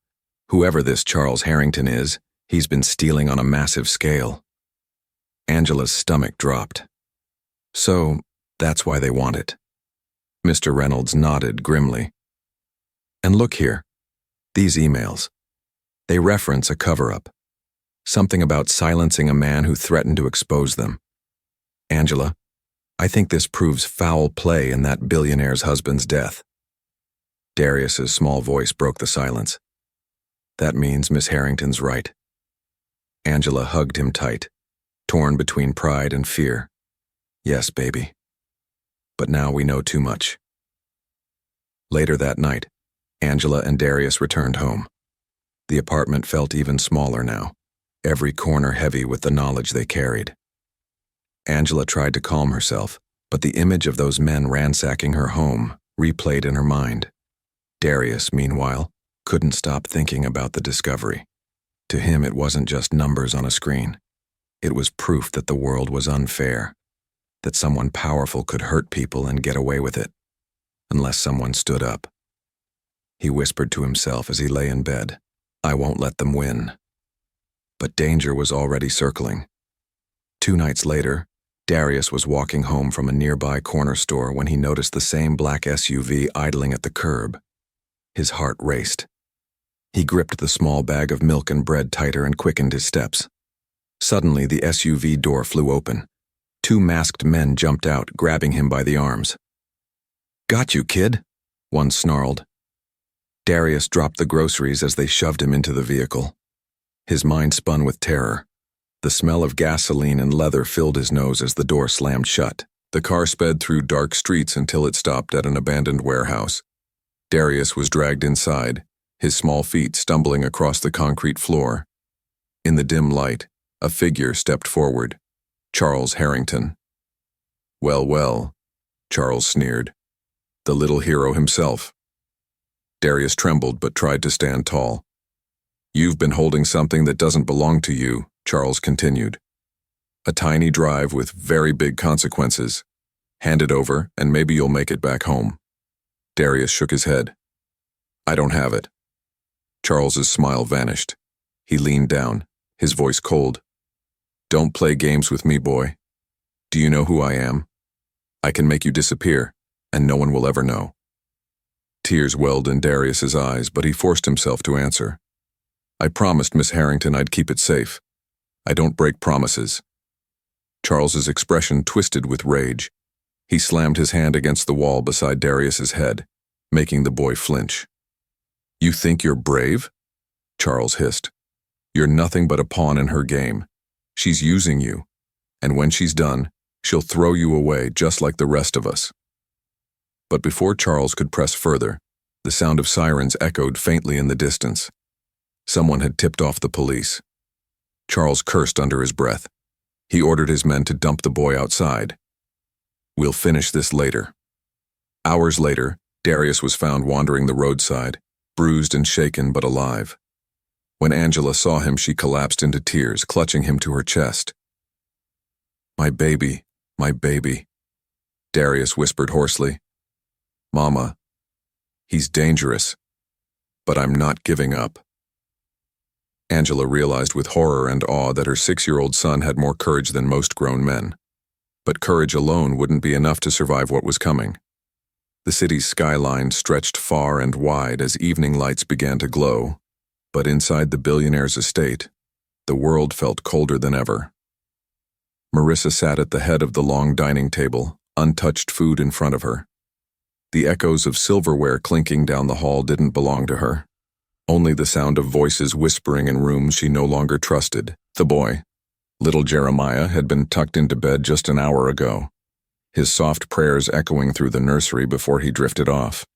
Whoever this Charles Harrington is, he's been stealing on a massive scale." Angela's stomach dropped. "So, that's why they want it." Mr. Reynolds nodded grimly. "And look here. These emails. They reference a cover-up. Something about silencing a man who threatened to expose them. Angela, I think this proves foul play in that billionaire's husband's death." Darius's small voice broke the silence. "That means Miss Harrington's right." Angela hugged him tight, torn between pride and fear. "Yes, baby. But now we know too much." Later that night, Angela and Darius returned home. The apartment felt even smaller now, every corner heavy with the knowledge they carried. Angela tried to calm herself, but the image of those men ransacking her home replayed in her mind. Darius, meanwhile, couldn't stop thinking about the discovery. To him, it wasn't just numbers on a screen. It was proof that the world was unfair, that someone powerful could hurt people and get away with it, unless someone stood up. He whispered to himself as he lay in bed, "I won't let them win." But danger was already circling. 2 nights later, Darius was walking home from a nearby corner store when he noticed the same black SUV idling at the curb. His heart raced. He gripped the small bag of milk and bread tighter and quickened his steps. Suddenly, the SUV door flew open. 2 masked men jumped out, grabbing him by the arms. "Got you, kid," one snarled. Darius dropped the groceries as they shoved him into the vehicle. His mind spun with terror. The smell of gasoline and leather filled his nose as the door slammed shut. The car sped through dark streets until it stopped at an abandoned warehouse. Darius was dragged inside, his small feet stumbling across the concrete floor. In the dim light, a figure stepped forward. Charles Harrington. "Well, well," Charles sneered. "The little hero himself." Darius trembled but tried to stand tall. "You've been holding something that doesn't belong to you," Charles continued. "A tiny drive with very big consequences. Hand it over, and maybe you'll make it back home." Darius shook his head. "I don't have it." Charles's smile vanished. He leaned down, his voice cold. "Don't play games with me, boy. Do you know who I am? I can make you disappear, and no one will ever know." Tears welled in Darius's eyes, but he forced himself to answer. "I promised Miss Harrington I'd keep it safe. I don't break promises." Charles's expression twisted with rage. He slammed his hand against the wall beside Darius's head, making the boy flinch. "You think you're brave?" Charles hissed. "You're nothing but a pawn in her game. She's using you, and when she's done, she'll throw you away just like the rest of us." But before Charles could press further, the sound of sirens echoed faintly in the distance. Someone had tipped off the police. Charles cursed under his breath. He ordered his men to dump the boy outside. "We'll finish this later." Hours later, Darius was found wandering the roadside, bruised and shaken but alive. When Angela saw him, she collapsed into tears, clutching him to her chest. My baby," Darius whispered hoarsely. "Mama, he's dangerous, but I'm not giving up." Angela realized with horror and awe that her 6-year-old son had more courage than most grown men. But courage alone wouldn't be enough to survive what was coming. The city's skyline stretched far and wide as evening lights began to glow, but inside the billionaire's estate, the world felt colder than ever. Marissa sat at the head of the long dining table, untouched food in front of her. The echoes of silverware clinking down the hall didn't belong to her. Only the sound of voices whispering in rooms she no longer trusted. The boy, little Jeremiah, had been tucked into bed just an hour ago, his soft prayers echoing through the nursery before he drifted off.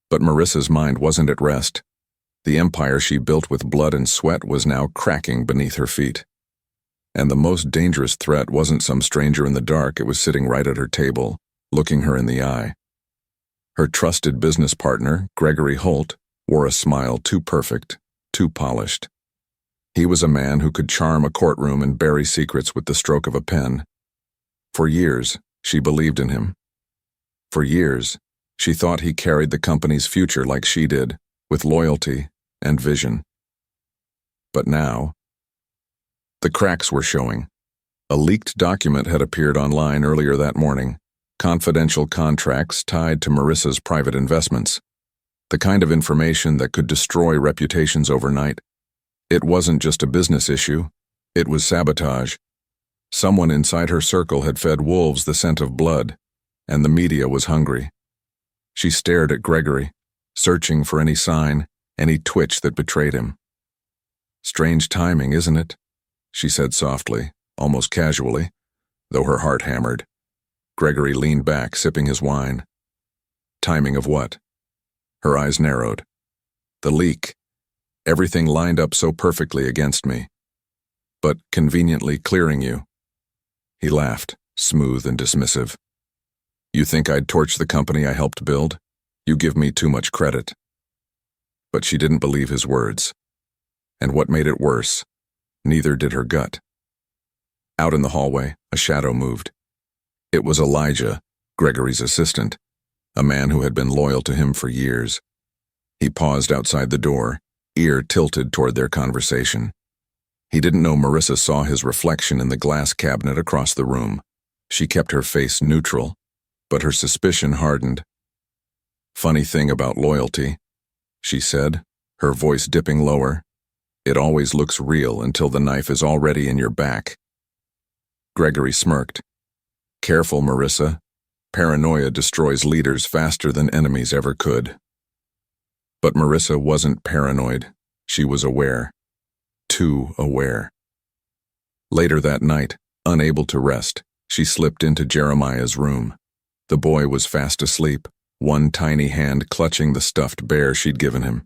But Marissa's mind wasn't at rest. The empire she built with blood and sweat was now cracking beneath her feet. And the most dangerous threat wasn't some stranger in the dark, it was sitting right at her table, looking her in the eye. Her trusted business partner, Gregory Holt, wore a smile too perfect, too polished. He was a man who could charm a courtroom and bury secrets with the stroke of a pen. For years, she believed in him. For years, she thought he carried the company's future like she did, with loyalty and vision. But now, the cracks were showing. A leaked document had appeared online earlier that morning, confidential contracts tied to Marissa's private investments. The kind of information that could destroy reputations overnight. It wasn't just a business issue, it was sabotage. Someone inside her circle had fed wolves the scent of blood, and the media was hungry. She stared at Gregory, searching for any sign, any twitch that betrayed him. "Strange timing, isn't it?" she said softly, almost casually, though her heart hammered. Gregory leaned back, sipping his wine. "Timing of what?" Her eyes narrowed. "The leak. Everything lined up so perfectly against me. But conveniently clearing you." He laughed, smooth and dismissive. "You think I'd torch the company I helped build? You give me too much credit." But she didn't believe his words. And what made it worse, neither did her gut. Out in the hallway, a shadow moved. It was Elijah, Gregory's assistant, a man who had been loyal to him for years. He paused outside the door, ear tilted toward their conversation. He didn't know Marissa saw his reflection in the glass cabinet across the room. She kept her face neutral, but her suspicion hardened. "Funny thing about loyalty," she said, her voice dipping lower. "It always looks real until the knife is already in your back." Gregory smirked. "Careful, Marissa. Paranoia destroys leaders faster than enemies ever could." But Marissa wasn't paranoid. She was aware. Too aware. Later that night, unable to rest, she slipped into Jeremiah's room. The boy was fast asleep, one tiny hand clutching the stuffed bear she'd given him.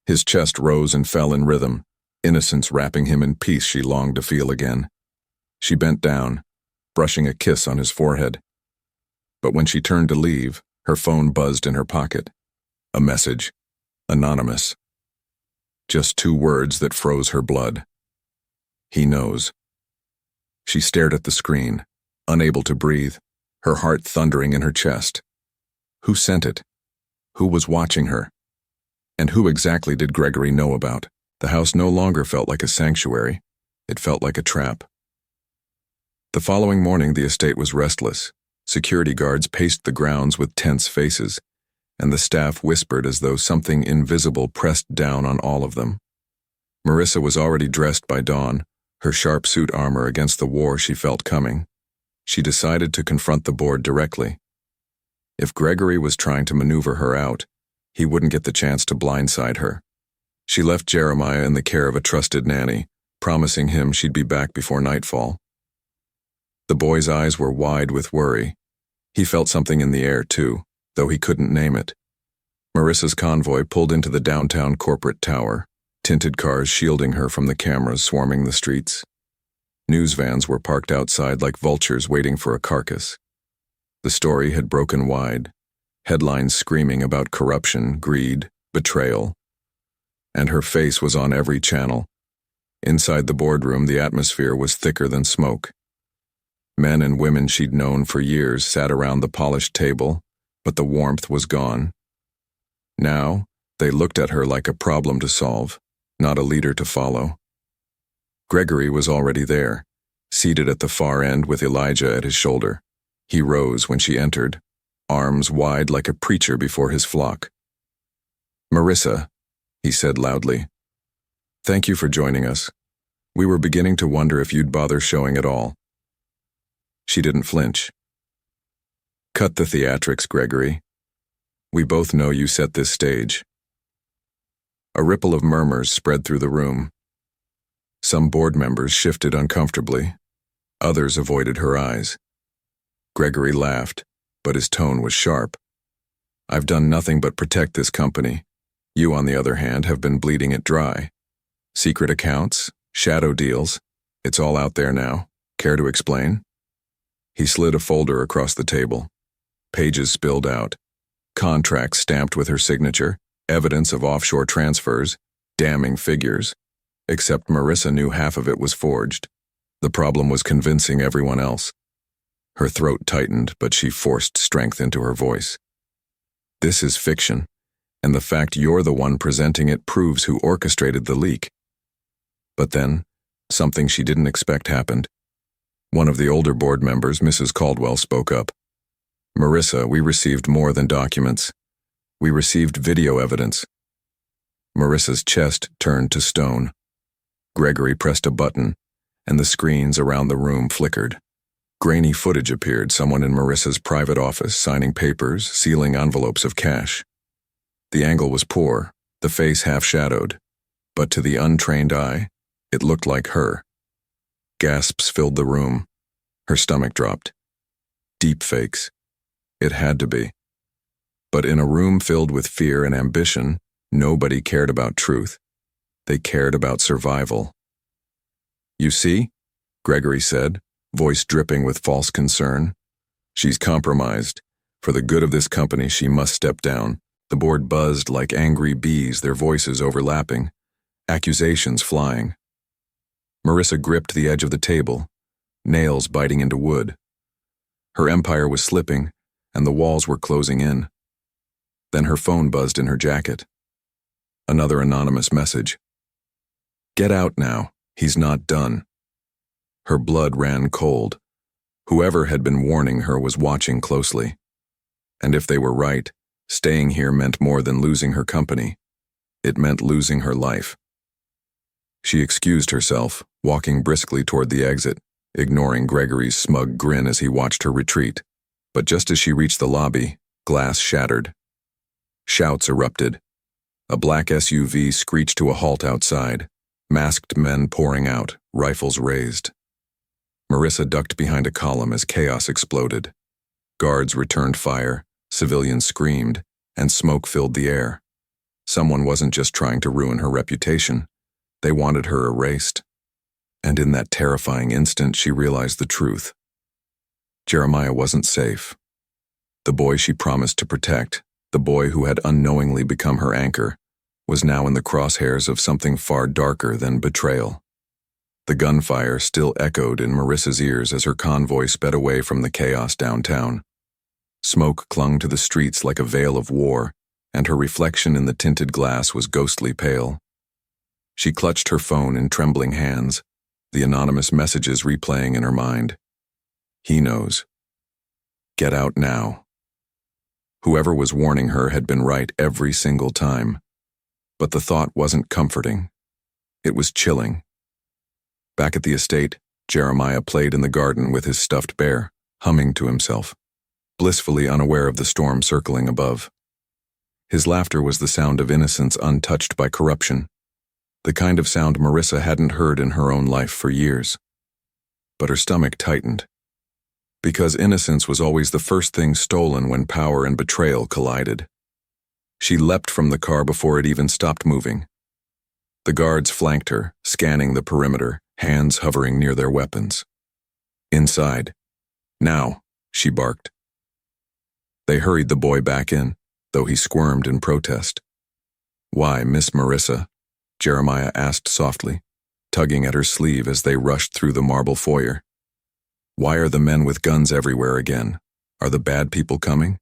His chest rose and fell in rhythm, innocence wrapping him in peace she longed to feel again. She bent down, brushing a kiss on his forehead. But when she turned to leave, her phone buzzed in her pocket. A message. Anonymous. Just 2 words that froze her blood. "He knows." She stared at the screen, unable to breathe, her heart thundering in her chest. Who sent it? Who was watching her? And who exactly did Gregory know about? The house no longer felt like a sanctuary. It felt like a trap. The following morning, the estate was restless. Security guards paced the grounds with tense faces, and the staff whispered as though something invisible pressed down on all of them. Marissa was already dressed by dawn, her sharp suit armor against the war she felt coming. She decided to confront the board directly. If Gregory was trying to maneuver her out, he wouldn't get the chance to blindside her. She left Jeremiah in the care of a trusted nanny, promising him she'd be back before nightfall. The boy's eyes were wide with worry. He felt something in the air, too, though he couldn't name it. Marissa's convoy pulled into the downtown corporate tower, tinted cars shielding her from the cameras swarming the streets. News vans were parked outside like vultures waiting for a carcass. The story had broken wide, headlines screaming about corruption, greed, betrayal. And her face was on every channel. Inside the boardroom, the atmosphere was thicker than smoke. Men and women she'd known for years sat around the polished table, but the warmth was gone. Now, they looked at her like a problem to solve, not a leader to follow. Gregory was already there, seated at the far end with Elijah at his shoulder. He rose when she entered, arms wide like a preacher before his flock. "Marissa," he said loudly, "thank you for joining us. We were beginning to wonder if you'd bother showing at all." She didn't flinch. "Cut the theatrics, Gregory. We both know you set this stage." A ripple of murmurs spread through the room. Some board members shifted uncomfortably. Others avoided her eyes. Gregory laughed, but his tone was sharp. "I've done nothing but protect this company. You, on the other hand, have been bleeding it dry. Secret accounts, shadow deals, it's all out there now. Care to explain?" He slid a folder across the table. Pages spilled out. Contracts stamped with her signature, evidence of offshore transfers, damning figures. Except Marissa knew half of it was forged. The problem was convincing everyone else. Her throat tightened, but she forced strength into her voice. "This is fiction, and the fact you're the one presenting it proves who orchestrated the leak." But then, something she didn't expect happened. One of the older board members, Mrs. Caldwell, spoke up. "Marissa, we received more than documents. We received video evidence." Marissa's chest turned to stone. Gregory pressed a button, and the screens around the room flickered. Grainy footage appeared, someone in Marissa's private office signing papers, sealing envelopes of cash. The angle was poor, the face half-shadowed, but to the untrained eye, it looked like her. Gasps filled the room. Her stomach dropped. Deep fakes. It had to be. But in a room filled with fear and ambition, nobody cared about truth. They cared about survival. "You see?" Gregory said, voice dripping with false concern. "She's compromised. For the good of this company, she must step down." The board buzzed like angry bees, their voices overlapping, accusations flying. Marissa gripped the edge of the table, nails biting into wood. Her empire was slipping, and the walls were closing in. Then her phone buzzed in her jacket. Another anonymous message. "Get out now, he's not done." Her blood ran cold. Whoever had been warning her was watching closely. And if they were right, staying here meant more than losing her company. It meant losing her life. She excused herself, walking briskly toward the exit, ignoring Gregory's smug grin as he watched her retreat. But just as she reached the lobby, glass shattered. Shouts erupted. A black SUV screeched to a halt outside, masked men pouring out, rifles raised. Marissa ducked behind a column as chaos exploded. Guards returned fire, civilians screamed, and smoke filled the air. Someone wasn't just trying to ruin her reputation. They wanted her erased. And in that terrifying instant, she realized the truth. Jeremiah wasn't safe. The boy she promised to protect, the boy who had unknowingly become her anchor, was now in the crosshairs of something far darker than betrayal. The gunfire still echoed in Marissa's ears as her convoy sped away from the chaos downtown. Smoke clung to the streets like a veil of war, and her reflection in the tinted glass was ghostly pale. She clutched her phone in trembling hands, the anonymous messages replaying in her mind. He knows. Get out now. Whoever was warning her had been right every single time. But the thought wasn't comforting. It was chilling. Back at the estate, Jeremiah played in the garden with his stuffed bear, humming to himself, blissfully unaware of the storm circling above. His laughter was the sound of innocence untouched by corruption, the kind of sound Marissa hadn't heard in her own life for years. But her stomach tightened. Because innocence was always the first thing stolen when power and betrayal collided. She leapt from the car before it even stopped moving. The guards flanked her, scanning the perimeter, hands hovering near their weapons. Inside. Now, she barked. They hurried the boy back in, though he squirmed in protest. "Why, Miss Marissa?" Jeremiah asked softly, tugging at her sleeve as they rushed through the marble foyer. "Why are the men with guns everywhere again? Are the bad people coming?"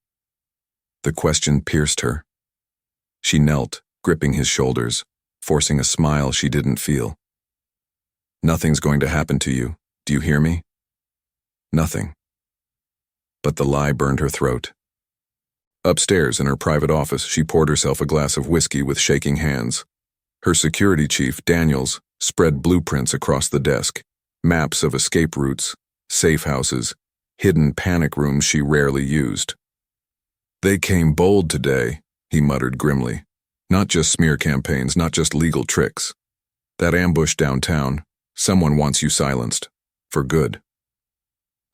The question pierced her. She knelt, gripping his shoulders, forcing a smile she didn't feel. "Nothing's going to happen to you. Do you hear me?" Nothing. But the lie burned her throat. Upstairs in her private office, she poured herself a glass of whiskey with shaking hands. Her security chief, Daniels, spread blueprints across the desk, maps of escape routes, safe houses, hidden panic rooms she rarely used. "They came bold today," he muttered grimly. "Not just smear campaigns, not just legal tricks. That ambush downtown, someone wants you silenced. For good."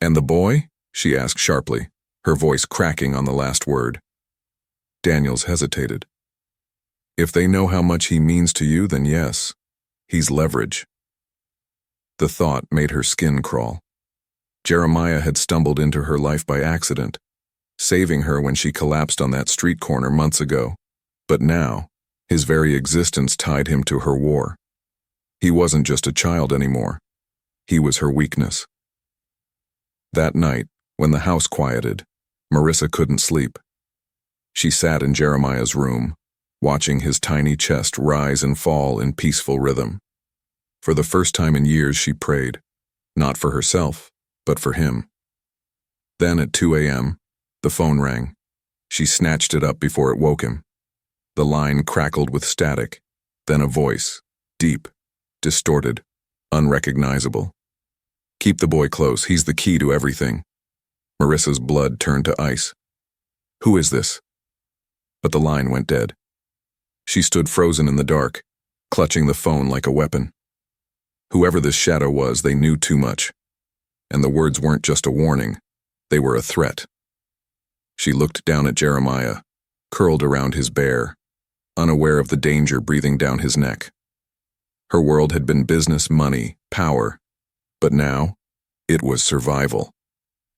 "And the boy?" she asked sharply, her voice cracking on the last word. Daniels hesitated. "If they know how much he means to you, then yes. He's leverage." The thought made her skin crawl. Jeremiah had stumbled into her life by accident, saving her when she collapsed on that street corner months ago. But now, his very existence tied him to her war. He wasn't just a child anymore. He was her weakness. That night, when the house quieted, Marissa couldn't sleep. She sat in Jeremiah's room, watching his tiny chest rise and fall in peaceful rhythm. For the first time in years, she prayed, not for herself, but for him. Then at 2 a.m., the phone rang. She snatched it up before it woke him. The line crackled with static, then a voice, deep, distorted, unrecognizable. "Keep the boy close, he's the key to everything." Marissa's blood turned to ice. "Who is this?" But the line went dead. She stood frozen in the dark, clutching the phone like a weapon. Whoever this shadow was, they knew too much. And the words weren't just a warning, they were a threat. She looked down at Jeremiah, curled around his bear, unaware of the danger breathing down his neck. Her world had been business, money, power, but now, it was survival.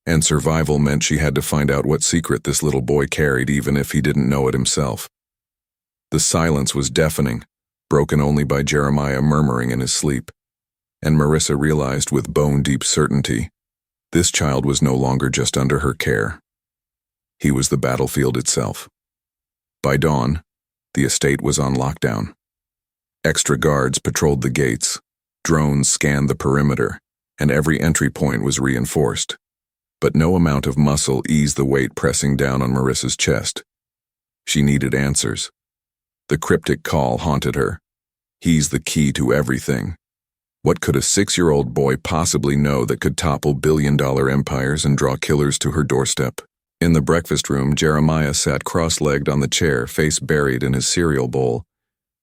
And survival meant she had to find out what secret this little boy carried, even if he didn't know it himself. The silence was deafening, broken only by Jeremiah murmuring in his sleep. And Marissa realized with bone-deep certainty, This child was no longer just under her care. He was the battlefield itself. By dawn, the estate was on lockdown. Extra guards patrolled the gates, drones scanned the perimeter, and every entry point was reinforced. But no amount of muscle eased the weight pressing down on Marissa's chest. She needed answers. The cryptic call haunted her. He's the key to everything. What could a 6-year-old boy possibly know that could topple billion-dollar empires and draw killers to her doorstep? In the breakfast room, Jeremiah sat cross-legged on the chair, face buried in his cereal bowl.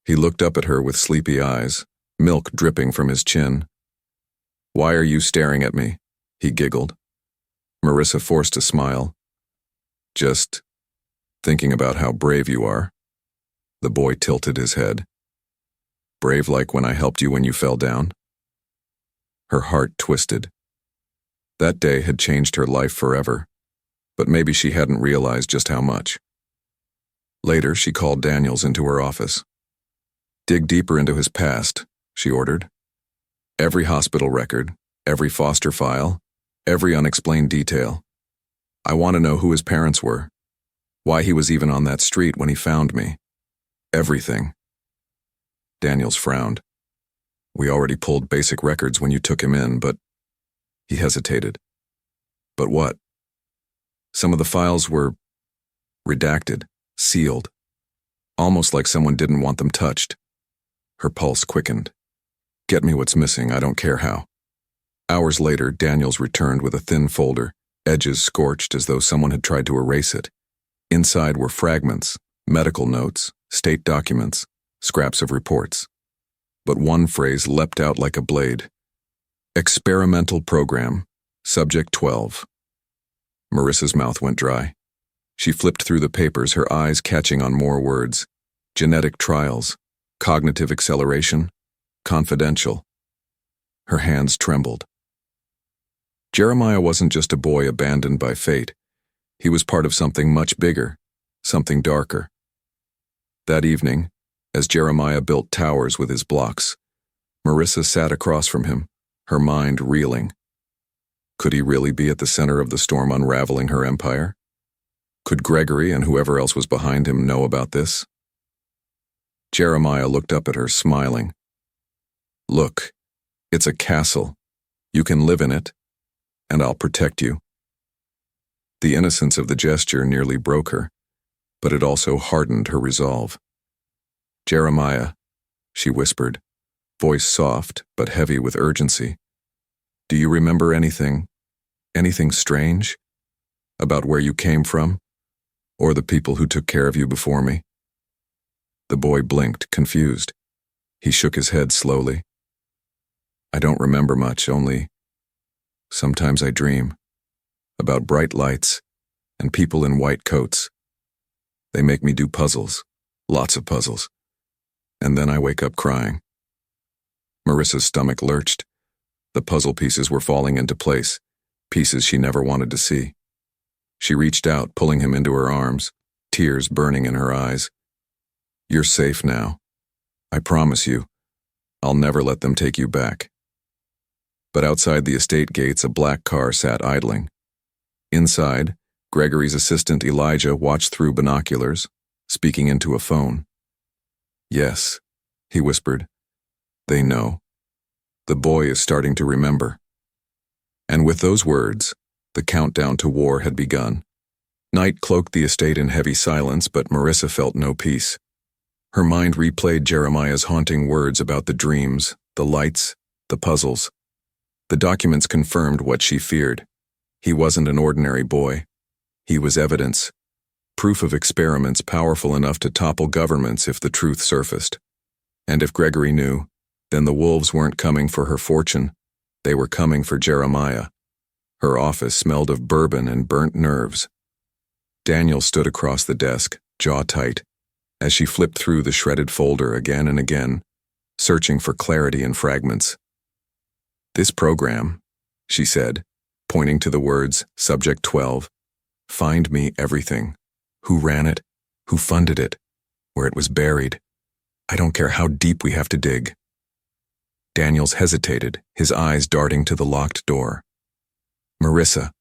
He looked up at her with sleepy eyes, milk dripping from his chin. "Why are you staring at me?" he giggled. Marissa forced a smile. "Just thinking about how brave you are." The boy tilted his head. "Brave like when I helped you when you fell down?" Her heart twisted. That day had changed her life forever, but maybe she hadn't realized just how much. Later, she called Daniels into her office. "Dig deeper into his past," she ordered. "Every hospital record, every foster file, every unexplained detail. I want to know who his parents were, why he was even on that street when he found me. Everything." Daniels frowned. "We already pulled basic records when you took him in, but..." He hesitated. "But what?" "Some of the files were redacted, sealed, almost like someone didn't want them touched." Her pulse quickened. "Get me what's missing, I don't care how." Hours later, Daniels returned with a thin folder, edges scorched as though someone had tried to erase it. Inside were fragments, medical notes, state documents, scraps of reports. But one phrase leapt out like a blade. "Experimental program, subject 12. Marissa's mouth went dry. She flipped through the papers, her eyes catching on more words. Genetic trials, cognitive acceleration, confidential. Her hands trembled. Jeremiah wasn't just a boy abandoned by fate. He was part of something much bigger, something darker. That evening, as Jeremiah built towers with his blocks, Marissa sat across from him, her mind reeling. Could he really be at the center of the storm unraveling her empire? Could Gregory and whoever else was behind him know about this? Jeremiah looked up at her, smiling. "Look, it's a castle. You can live in it, and I'll protect you." The innocence of the gesture nearly broke her, but it also hardened her resolve. "Jeremiah," she whispered, voice soft but heavy with urgency. "Do you remember anything strange? About where you came from? Or the people who took care of you before me?" The boy blinked, confused. He shook his head slowly. "I don't remember much, only sometimes I dream about bright lights and people in white coats. They make me do puzzles, lots of puzzles, and then I wake up crying." Marissa's stomach lurched. The puzzle pieces were falling into place, pieces she never wanted to see. She reached out, pulling him into her arms, tears burning in her eyes. "You're safe now. I promise you. I'll never let them take you back." But outside the estate gates, a black car sat idling. Inside, Gregory's assistant Elijah watched through binoculars, speaking into a phone. "Yes," he whispered. "They know. The boy is starting to remember." And with those words, the countdown to war had begun. Night cloaked the estate in heavy silence, but Marissa felt no peace. Her mind replayed Jeremiah's haunting words about the dreams, the lights, the puzzles. The documents confirmed what she feared. He wasn't an ordinary boy. He was evidence, proof of experiments powerful enough to topple governments if the truth surfaced. And if Gregory knew, then the wolves weren't coming for her fortune. They were coming for Jeremiah. Her office smelled of bourbon and burnt nerves. Daniel stood across the desk, jaw tight, as she flipped through the shredded folder again and again, searching for clarity in fragments. "This program," she said, pointing to the words, Subject 12, "find me everything. Who ran it, who funded it, where it was buried. I don't care how deep we have to dig." Daniels hesitated, his eyes darting to the locked door. Marissa,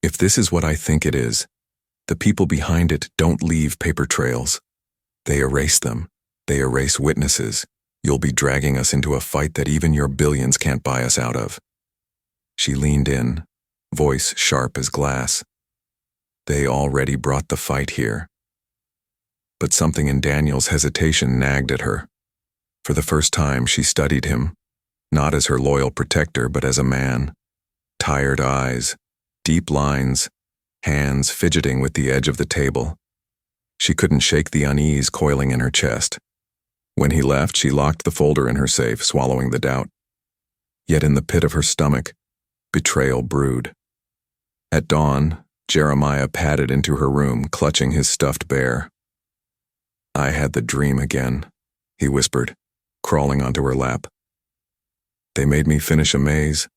if this is what I think it is, the people behind it don't leave paper trails. They erase them. They erase witnesses. You'll be dragging us into a fight that even your billions can't buy us out of. She leaned in, voice sharp as glass. They already brought the fight here. But something in Daniel's hesitation nagged at her. For the first time, she studied him, not as her loyal protector, but as a man. Tired eyes, deep lines, hands fidgeting with the edge of the table. She couldn't shake the unease coiling in her chest. When he left, she locked the folder in her safe, swallowing the doubt. Yet in the pit of her stomach, betrayal brewed. At dawn, Jeremiah padded into her room, clutching his stuffed bear. I had the dream again, he whispered, crawling onto her lap. They made me finish a maze,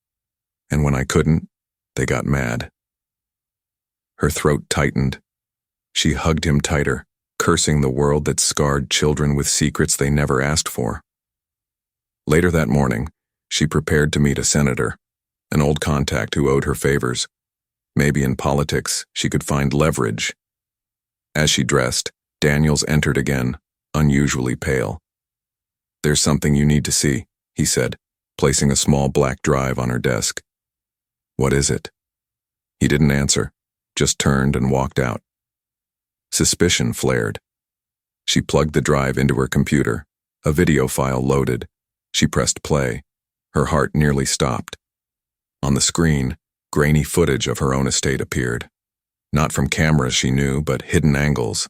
and when I couldn't, they got mad. Her throat tightened. She hugged him tighter, cursing the world that scarred children with secrets they never asked for. Later that morning, she prepared to meet a senator, an old contact who owed her favors. Maybe in politics, she could find leverage. As she dressed, Daniels entered again, unusually pale. There's something you need to see, he said, placing a small black drive on her desk. What is it? He didn't answer, just turned and walked out. Suspicion flared. She plugged the drive into her computer. A video file loaded. She pressed play. Her heart nearly stopped. On the screen, grainy footage of her own estate appeared. Not from cameras she knew, but hidden angles.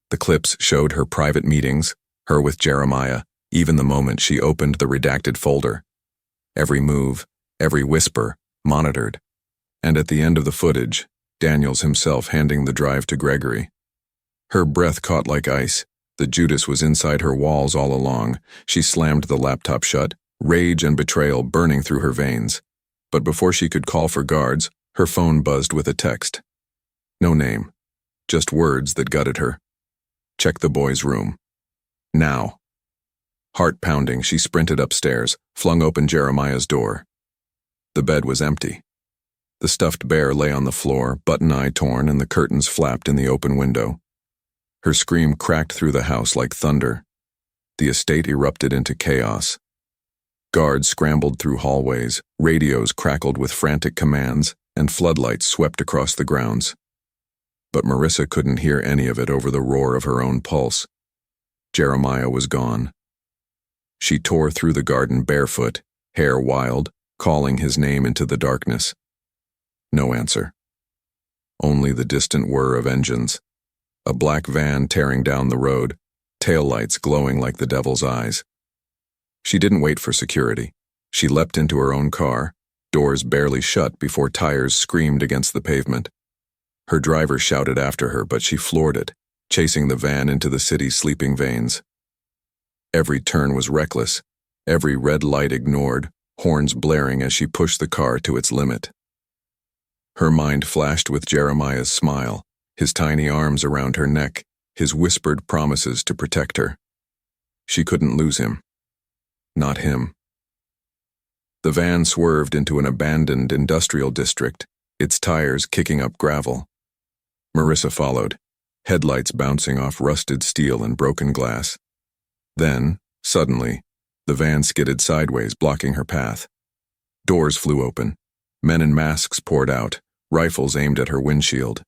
The clips showed her private meetings, her with Jeremiah, even the moment she opened the redacted folder. Every move, every whisper, monitored. And at the end of the footage, Daniels himself handing the drive to Gregory. Her breath caught like ice. The Judas was inside her walls all along. She slammed the laptop shut, rage and betrayal burning through her veins. But before she could call for guards, her phone buzzed with a text. No name, just words that gutted her. Check the boy's room. Now. Heart pounding, she sprinted upstairs, flung open Jeremiah's door. The bed was empty. The stuffed bear lay on the floor, button-eye torn, and the curtains flapped in the open window. Her scream cracked through the house like thunder. The estate erupted into chaos. Guards scrambled through hallways, radios crackled with frantic commands, and floodlights swept across the grounds. But Marissa couldn't hear any of it over the roar of her own pulse. Jeremiah was gone. She tore through the garden barefoot, hair wild, calling his name into the darkness. No answer. Only the distant whir of engines. A black van tearing down the road, taillights glowing like the devil's eyes. She didn't wait for security. She leapt into her own car, doors barely shut before tires screamed against the pavement. Her driver shouted after her, but she floored it, chasing the van into the city's sleeping veins. Every turn was reckless, every red light ignored, horns blaring as she pushed the car to its limit. Her mind flashed with Jeremiah's smile, his tiny arms around her neck, his whispered promises to protect her. She couldn't lose him. Not him. The van swerved into an abandoned industrial district, its tires kicking up gravel. Marissa followed, headlights bouncing off rusted steel and broken glass. Then, suddenly, the van skidded sideways, blocking her path. Doors flew open. Men in masks poured out, rifles aimed at her windshield.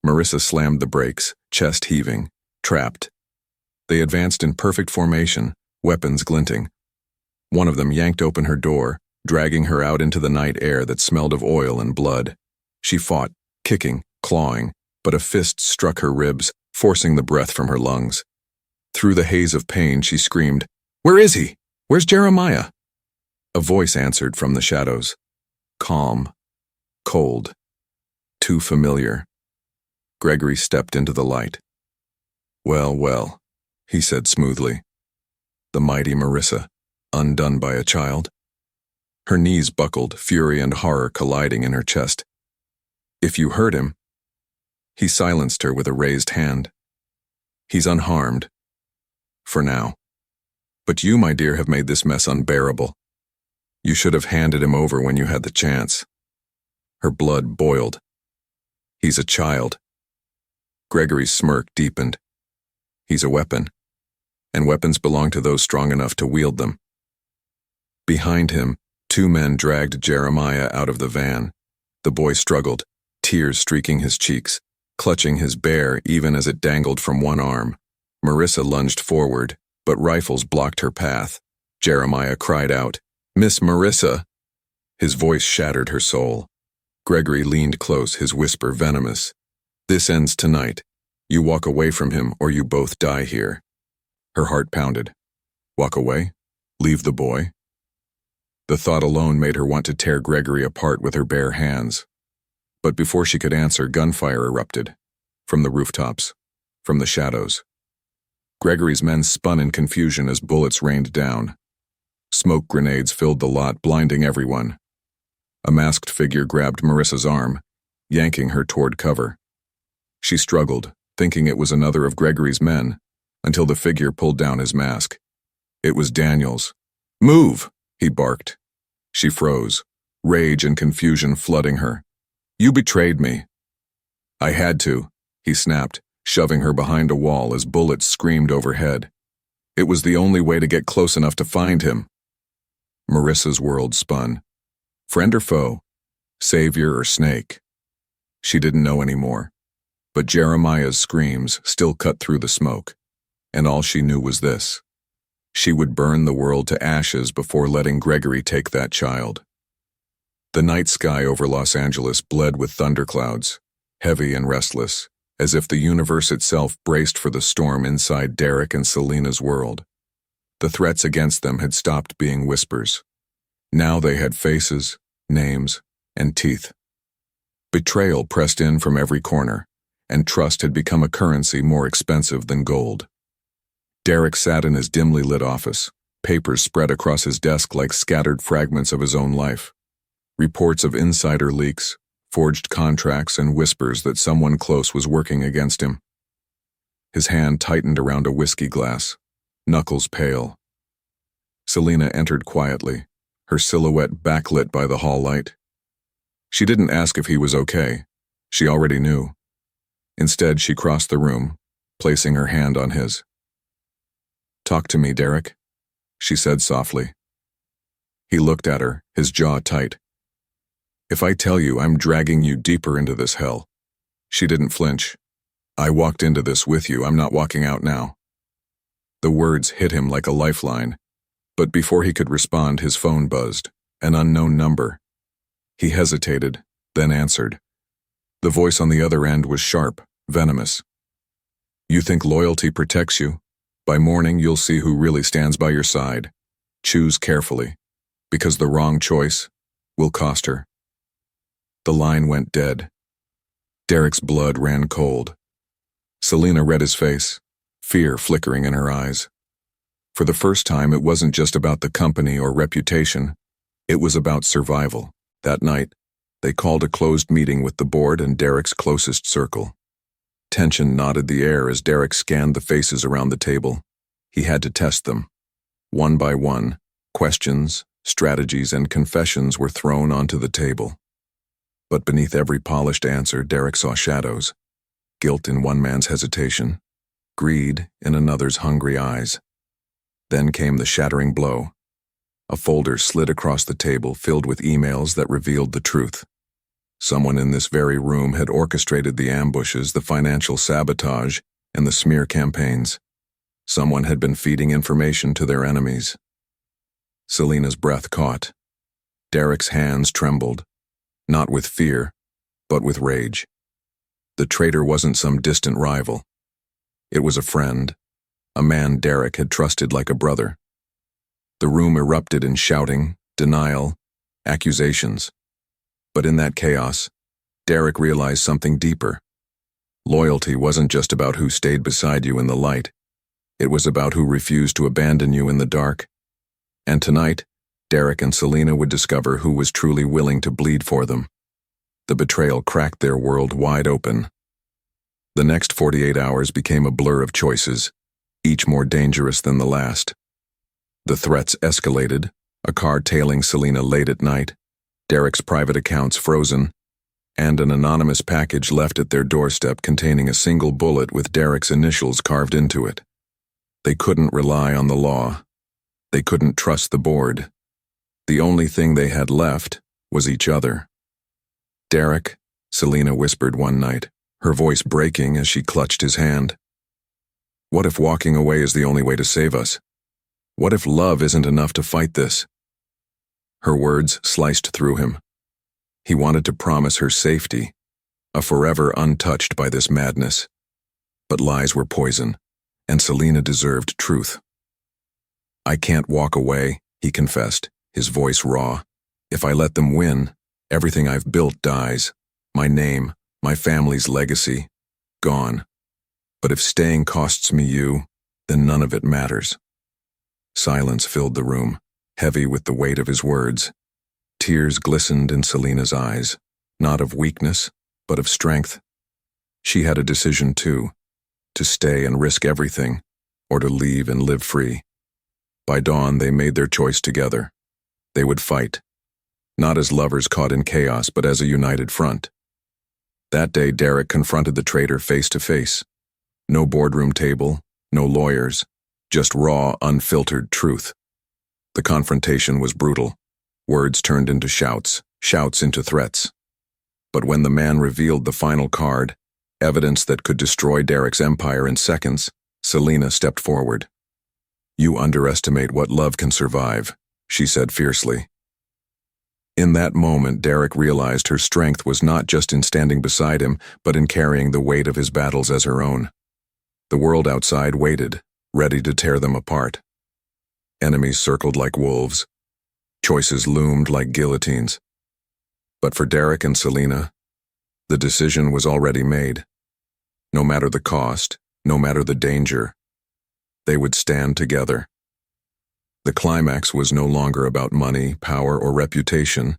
Marissa slammed the brakes, chest heaving, trapped. They advanced in perfect formation, weapons glinting. One of them yanked open her door, dragging her out into the night air that smelled of oil and blood. She fought, kicking, clawing, but a fist struck her ribs, forcing the breath from her lungs. Through the haze of pain, she screamed, "Where is he? Where's Jeremiah?" A voice answered from the shadows. Calm, cold, too familiar. Gregory stepped into the light. "Well, well," he said smoothly. The mighty Marissa, undone by a child. Her knees buckled, fury and horror colliding in her chest. "If you hurt him..." He silenced her with a raised hand. "He's unharmed. For now. But you, my dear, have made this mess unbearable. You should have handed him over when you had the chance." Her blood boiled. He's a child. Gregory's smirk deepened. He's a weapon, and weapons belong to those strong enough to wield them. Behind him, two men dragged Jeremiah out of the van. The boy struggled, tears streaking his cheeks, clutching his bear even as it dangled from one arm. Marissa lunged forward, but rifles blocked her path. Jeremiah cried out, "Miss Marissa!" His voice shattered her soul. Gregory leaned close, his whisper venomous. "This ends tonight. You walk away from him or you both die here." Her heart pounded. Walk away? Leave the boy? The thought alone made her want to tear Gregory apart with her bare hands. But before she could answer, gunfire erupted. From the rooftops. From the shadows. Gregory's men spun in confusion as bullets rained down. Smoke grenades filled the lot, blinding everyone. A masked figure grabbed Marissa's arm, yanking her toward cover. She struggled, thinking it was another of Gregory's men, until the figure pulled down his mask. It was Daniel's. "Move!" he barked. She froze, rage and confusion flooding her. "You betrayed me." "I had to," he snapped, shoving her behind a wall as bullets screamed overhead. It was the only way to get close enough to find him. Marissa's world spun. Friend or foe? Savior or snake? She didn't know anymore. But Jeremiah's screams still cut through the smoke. And all she knew was this. She would burn the world to ashes before letting Gregory take that child. The night sky over Los Angeles bled with thunderclouds, heavy and restless, as if the universe itself braced for the storm inside Derek and Selena's world. The threats against them had stopped being whispers. Now they had faces, names, and teeth. Betrayal pressed in from every corner, and trust had become a currency more expensive than gold. Derek sat in his dimly lit office, papers spread across his desk like scattered fragments of his own life. Reports of insider leaks, forged contracts, and whispers that someone close was working against him. His hand tightened around a whiskey glass, knuckles pale. Selena entered quietly, her silhouette backlit by the hall light. She didn't ask if he was okay. She already knew. Instead, she crossed the room, placing her hand on his. "Talk to me, Derek," she said softly. He looked at her, his jaw tight. "If I tell you, I'm dragging you deeper into this hell." She didn't flinch. "I walked into this with you, I'm not walking out now." The words hit him like a lifeline, but before he could respond, his phone buzzed, an unknown number. He hesitated, then answered. The voice on the other end was sharp, venomous. "You think loyalty protects you? By morning, you'll see who really stands by your side. Choose carefully, because the wrong choice will cost her." The line went dead. Derek's blood ran cold. Selena read his face, fear flickering in her eyes. For the first time, it wasn't just about the company or reputation. It was about survival. That night, they called a closed meeting with the board and Derek's closest circle. Tension knotted the air as Derek scanned the faces around the table. He had to test them. One by one, questions, strategies, and confessions were thrown onto the table. But beneath every polished answer, Derek saw shadows. Guilt in one man's hesitation, greed in another's hungry eyes. Then came the shattering blow. A folder slid across the table filled with emails that revealed the truth. Someone in this very room had orchestrated the ambushes, the financial sabotage, and the smear campaigns. Someone had been feeding information to their enemies. Selena's breath caught. Derek's hands trembled, not with fear, but with rage. The traitor wasn't some distant rival. It was a friend, a man Derek had trusted like a brother. The room erupted in shouting, denial, accusations. But in that chaos, Derek realized something deeper. Loyalty wasn't just about who stayed beside you in the light. It was about who refused to abandon you in the dark. And tonight, Derek and Selena would discover who was truly willing to bleed for them. The betrayal cracked their world wide open. The next 48 hours became a blur of choices, each more dangerous than the last. The threats escalated, a car tailing Selena late at night, Derek's private accounts frozen, and an anonymous package left at their doorstep containing a single bullet with Derek's initials carved into it. They couldn't rely on the law. They couldn't trust the board. The only thing they had left was each other. "Derek," Selena whispered one night, her voice breaking as she clutched his hand. "What if walking away is the only way to save us? What if love isn't enough to fight this?" Her words sliced through him. He wanted to promise her safety, a forever untouched by this madness. But lies were poison, and Selena deserved truth. "I can't walk away," he confessed, his voice raw. "If I let them win, everything I've built dies. My name, my family's legacy, gone. But if staying costs me you, then none of it matters." Silence filled the room, heavy with the weight of his words. Tears glistened in Selena's eyes, not of weakness, but of strength. She had a decision too, to stay and risk everything, or to leave and live free. By dawn, they made their choice together. They would fight, not as lovers caught in chaos, but as a united front. That day, Derek confronted the traitor face to face. No boardroom table, no lawyers, just raw, unfiltered truth. The confrontation was brutal. Words turned into shouts, shouts into threats. But when the man revealed the final card, evidence that could destroy Derek's empire in seconds, Selena stepped forward. "You underestimate what love can survive," she said fiercely. In that moment, Derek realized her strength was not just in standing beside him, but in carrying the weight of his battles as her own. The world outside waited, ready to tear them apart. Enemies circled like wolves. Choices loomed like guillotines. But for Derek and Selena, the decision was already made. No matter the cost, no matter the danger, they would stand together. The climax was no longer about money, power, or reputation.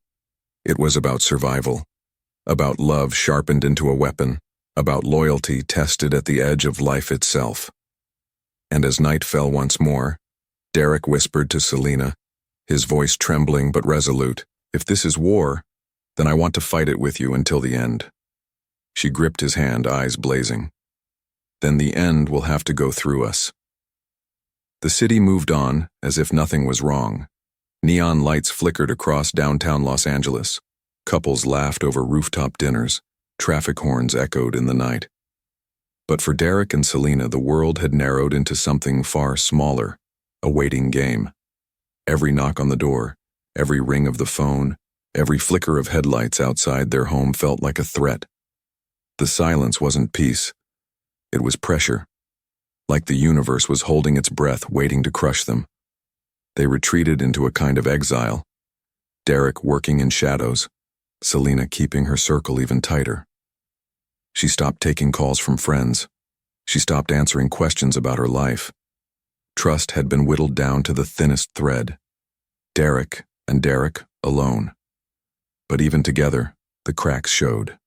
It was about survival, about love sharpened into a weapon, about loyalty tested at the edge of life itself. And as night fell once more, Derek whispered to Selena, his voice trembling but resolute, "If this is war, then I want to fight it with you until the end." She gripped his hand, eyes blazing. "Then the end will have to go through us." The city moved on as if nothing was wrong. Neon lights flickered across downtown Los Angeles. Couples laughed over rooftop dinners. Traffic horns echoed in the night. But for Derek and Selena, the world had narrowed into something far smaller, a waiting game. Every knock on the door, every ring of the phone, every flicker of headlights outside their home felt like a threat. The silence wasn't peace. It was pressure, like the universe was holding its breath, waiting to crush them. They retreated into a kind of exile, Derek working in shadows, Selena keeping her circle even tighter. She stopped taking calls from friends. She stopped answering questions about her life. Trust had been whittled down to the thinnest thread. Derek and Derek alone. But even together, the cracks showed.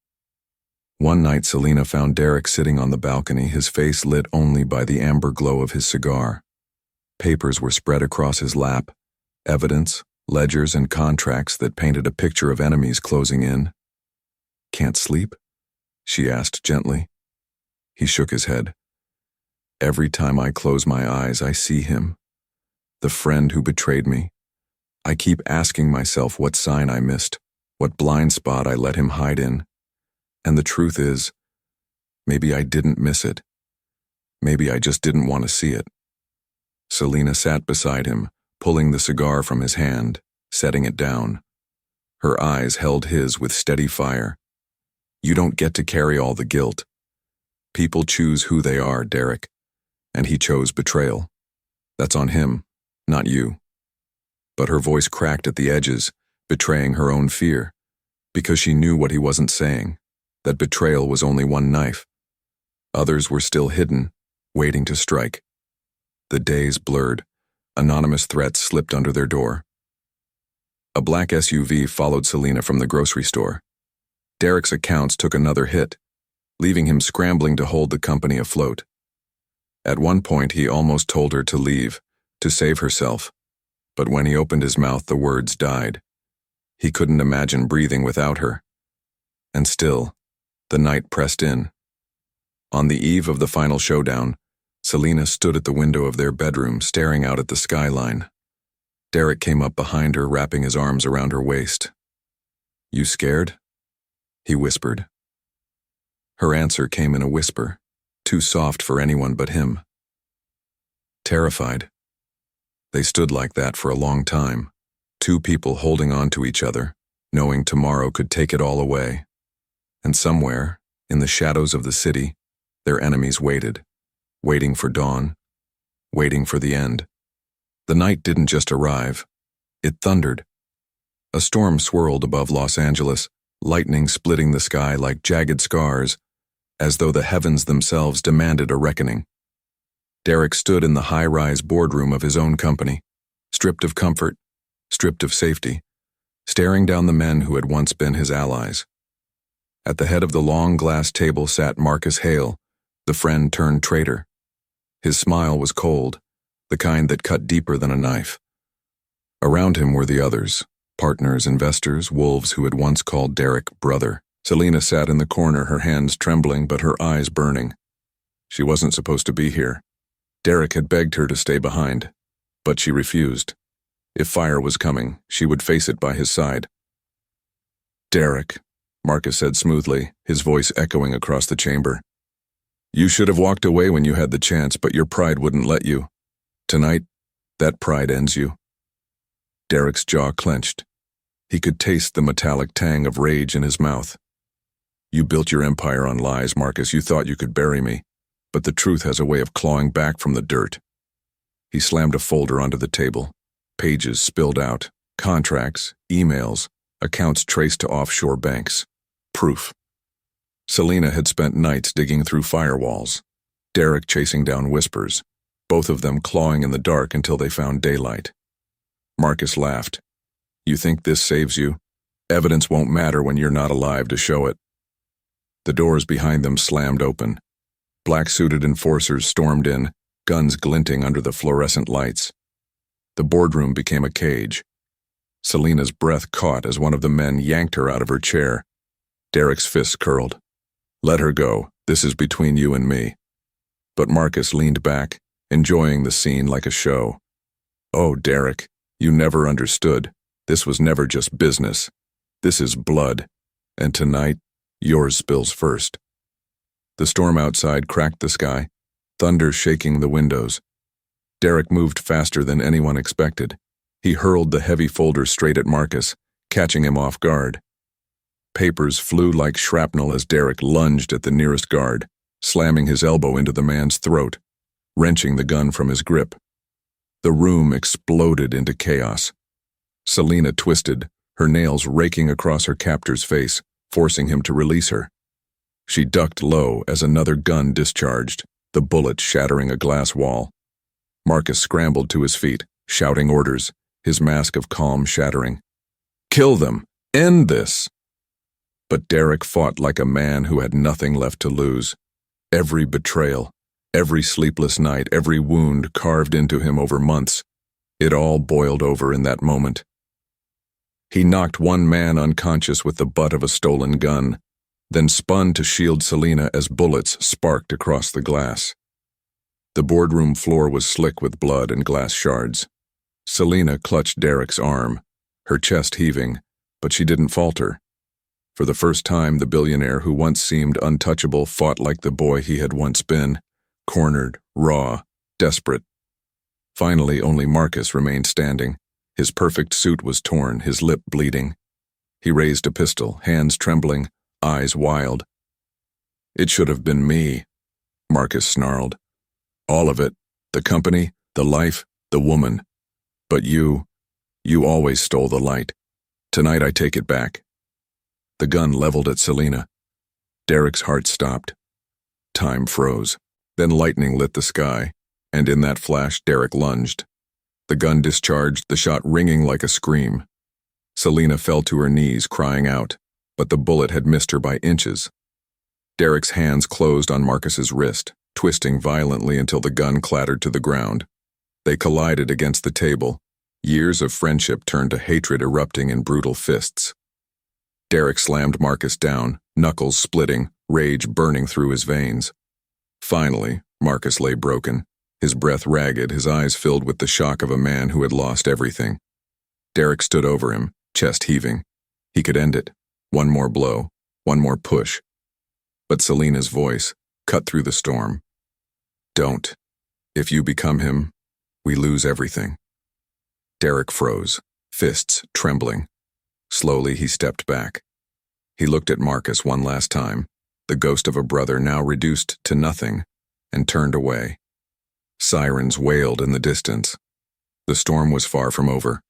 One night, Selena found Derek sitting on the balcony, his face lit only by the amber glow of his cigar. Papers were spread across his lap, evidence, ledgers, and contracts that painted a picture of enemies closing in. "Can't sleep?" she asked gently. He shook his head. "Every time I close my eyes, I see him, the friend who betrayed me. I keep asking myself what sign I missed, what blind spot I let him hide in. And the truth is, maybe I didn't miss it. Maybe I just didn't want to see it." Selena sat beside him, pulling the cigar from his hand, setting it down. Her eyes held his with steady fire. "You don't get to carry all the guilt. People choose who they are, Derek, and he chose betrayal. That's on him, not you." But her voice cracked at the edges, betraying her own fear, because she knew what he wasn't saying, that betrayal was only one knife. Others were still hidden, waiting to strike. The days blurred. Anonymous threats slipped under their door. A black SUV followed Selena from the grocery store. Derek's accounts took another hit, leaving him scrambling to hold the company afloat. At one point, he almost told her to leave, to save herself. But when he opened his mouth, the words died. He couldn't imagine breathing without her. And still, the night pressed in. On the eve of the final showdown, Selena stood at the window of their bedroom, staring out at the skyline. Derek came up behind her, wrapping his arms around her waist. "You scared?" he whispered. Her answer came in a whisper, too soft for anyone but him. "Terrified." They stood like that for a long time, two people holding on to each other, knowing tomorrow could take it all away. And somewhere, in the shadows of the city, their enemies waited, waiting for dawn, waiting for the end. The night didn't just arrive, it thundered. A storm swirled above Los Angeles, lightning splitting the sky like jagged scars, as though the heavens themselves demanded a reckoning. Derek stood in the high-rise boardroom of his own company, stripped of comfort, stripped of safety, staring down the men who had once been his allies. At the head of the long glass table sat Marcus Hale, the friend-turned-traitor. His smile was cold, the kind that cut deeper than a knife. Around him were the others, partners, investors, wolves who had once called Derek brother. Selena sat in the corner, her hands trembling but her eyes burning. She wasn't supposed to be here. Derek had begged her to stay behind, but she refused. If fire was coming, she would face it by his side. "Derek," Marcus said smoothly, his voice echoing across the chamber. "You should have walked away when you had the chance, but your pride wouldn't let you. Tonight, that pride ends you." Derek's jaw clenched. He could taste the metallic tang of rage in his mouth. "You built your empire on lies, Marcus. You thought you could bury me, but the truth has a way of clawing back from the dirt." He slammed a folder onto the table. Pages spilled out, contracts, emails, accounts traced to offshore banks. Proof. Selena had spent nights digging through firewalls, Derek chasing down whispers, both of them clawing in the dark until they found daylight. Marcus laughed. "You think this saves you? Evidence won't matter when you're not alive to show it." The doors behind them slammed open. Black-suited enforcers stormed in, guns glinting under the fluorescent lights. The boardroom became a cage. Selena's breath caught as one of the men yanked her out of her chair. Derek's fists curled. "Let her go. This is between you and me." But Marcus leaned back, enjoying the scene like a show. "Oh, Derek, you never understood. This was never just business. This is blood. And tonight, yours spills first." The storm outside cracked the sky, thunder shaking the windows. Derek moved faster than anyone expected. He hurled the heavy folder straight at Marcus, catching him off guard. Papers flew like shrapnel as Derek lunged at the nearest guard, slamming his elbow into the man's throat, wrenching the gun from his grip. The room exploded into chaos. Selena twisted, her nails raking across her captor's face, forcing him to release her. She ducked low as another gun discharged, the bullet shattering a glass wall. Marcus scrambled to his feet, shouting orders, his mask of calm shattering. "Kill them! End this!" But Derek fought like a man who had nothing left to lose. Every betrayal, every sleepless night, every wound carved into him over months, it all boiled over in that moment. He knocked one man unconscious with the butt of a stolen gun, then spun to shield Selena as bullets sparked across the glass. The boardroom floor was slick with blood and glass shards. Selena clutched Derek's arm, her chest heaving, but she didn't falter. For the first time, the billionaire who once seemed untouchable fought like the boy he had once been, cornered, raw, desperate. Finally, only Marcus remained standing. His perfect suit was torn, his lip bleeding. He raised a pistol, hands trembling, eyes wild. "It should have been me," Marcus snarled. "All of it, the company, the life, the woman. But you always stole the light. Tonight I take it back." The gun leveled at Selena. Derek's heart stopped. Time froze. Then lightning lit the sky, and in that flash Derek lunged. The gun discharged, the shot ringing like a scream. Selena fell to her knees, crying out, but the bullet had missed her by inches. Derek's hands closed on Marcus's wrist, twisting violently until the gun clattered to the ground. They collided against the table, years of friendship turned to hatred erupting in brutal fists. Derek slammed Marcus down, knuckles splitting, rage burning through his veins. Finally, Marcus lay broken, his breath ragged, his eyes filled with the shock of a man who had lost everything. Derek stood over him, chest heaving. He could end it. One more blow, one more push. But Selena's voice cut through the storm. Don't. If you become him, we lose everything. Derek froze, fists trembling. Slowly he stepped back. He looked at Marcus one last time, the ghost of a brother now reduced to nothing, and turned away. Sirens wailed in the distance. The storm was far from over.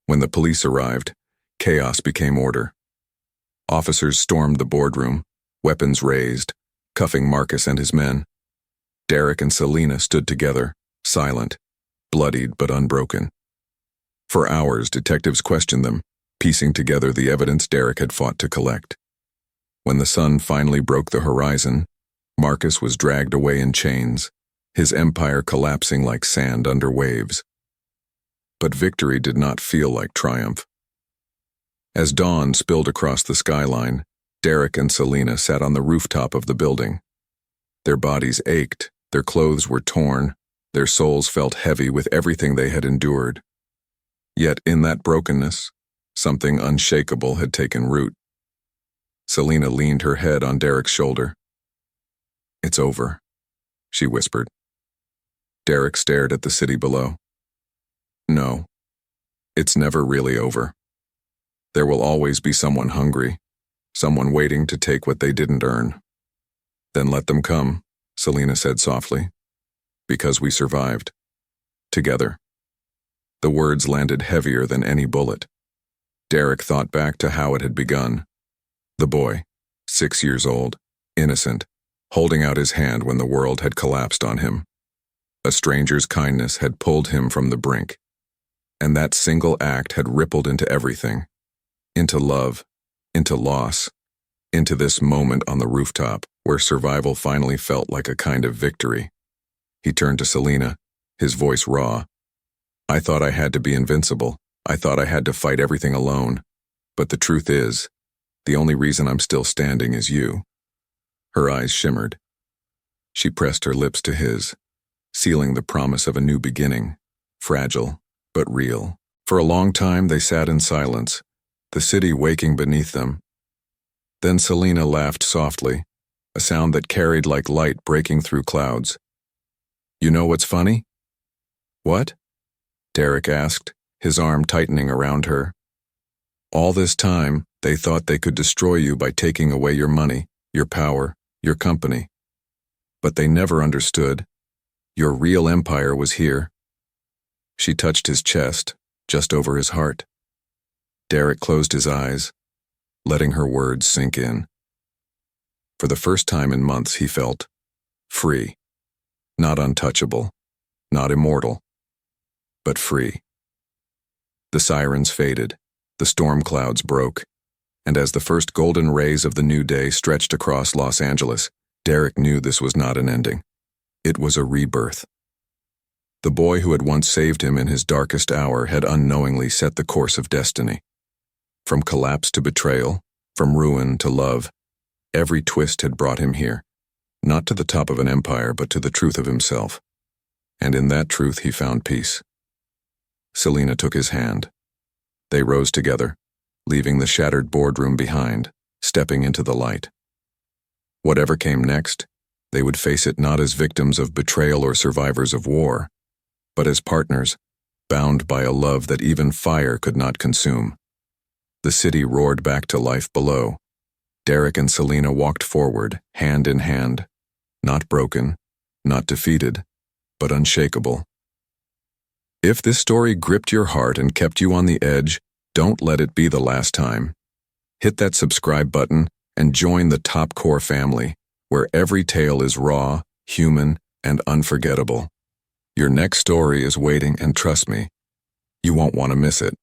When the police arrived, chaos became order. Officers stormed the boardroom, weapons raised, cuffing Marcus and his men. Derek and Selena stood together, silent, bloodied but unbroken. For hours, detectives questioned them, piecing together the evidence Derek had fought to collect. When the sun finally broke the horizon, Marcus was dragged away in chains, his empire collapsing like sand under waves. But victory did not feel like triumph. As dawn spilled across the skyline, Derek and Selena sat on the rooftop of the building. Their bodies ached, their clothes were torn, their souls felt heavy with everything they had endured. Yet in that brokenness, something unshakable had taken root. Selena leaned her head on Derek's shoulder. "It's over," she whispered. Derek stared at the city below. "No, it's never really over. There will always be someone hungry, someone waiting to take what they didn't earn." "Then let them come," Selena said softly. "Because we survived. Together." The words landed heavier than any bullet. Derek thought back to how it had begun. The boy, 6 years old, innocent, holding out his hand when the world had collapsed on him. A stranger's kindness had pulled him from the brink. And that single act had rippled into everything. Into love, into loss, into this moment on the rooftop where survival finally felt like a kind of victory. He turned to Selena, his voice raw. "I thought I had to be invincible. I thought I had to fight everything alone. But the truth is, the only reason I'm still standing is you." Her eyes shimmered. She pressed her lips to his, sealing the promise of a new beginning, fragile but real. For a long time they sat in silence, the city waking beneath them. Then Selena laughed softly, a sound that carried like light breaking through clouds. "You know what's funny?" "What?" Derek asked, his arm tightening around her. "All this time, they thought they could destroy you by taking away your money, your power, your company. But they never understood. Your real empire was here." She touched his chest, just over his heart. Derek closed his eyes, letting her words sink in. For the first time in months he felt free. Not untouchable, not immortal, but free. The sirens faded, the storm clouds broke, and as the first golden rays of the new day stretched across Los Angeles, Derek knew this was not an ending. It was a rebirth. The boy who had once saved him in his darkest hour had unknowingly set the course of destiny. From collapse to betrayal, from ruin to love, every twist had brought him here, not to the top of an empire, but to the truth of himself. And in that truth he found peace. Selena took his hand. They rose together, leaving the shattered boardroom behind, stepping into the light. Whatever came next, they would face it not as victims of betrayal or survivors of war, but as partners, bound by a love that even fire could not consume. The city roared back to life below. Derek and Selena walked forward, hand in hand, not broken, not defeated, but unshakable. If this story gripped your heart and kept you on the edge, don't let it be the last time. Hit that subscribe button and join the Top Core family, where every tale is raw, human, and unforgettable. Your next story is waiting, and trust me, you won't want to miss it.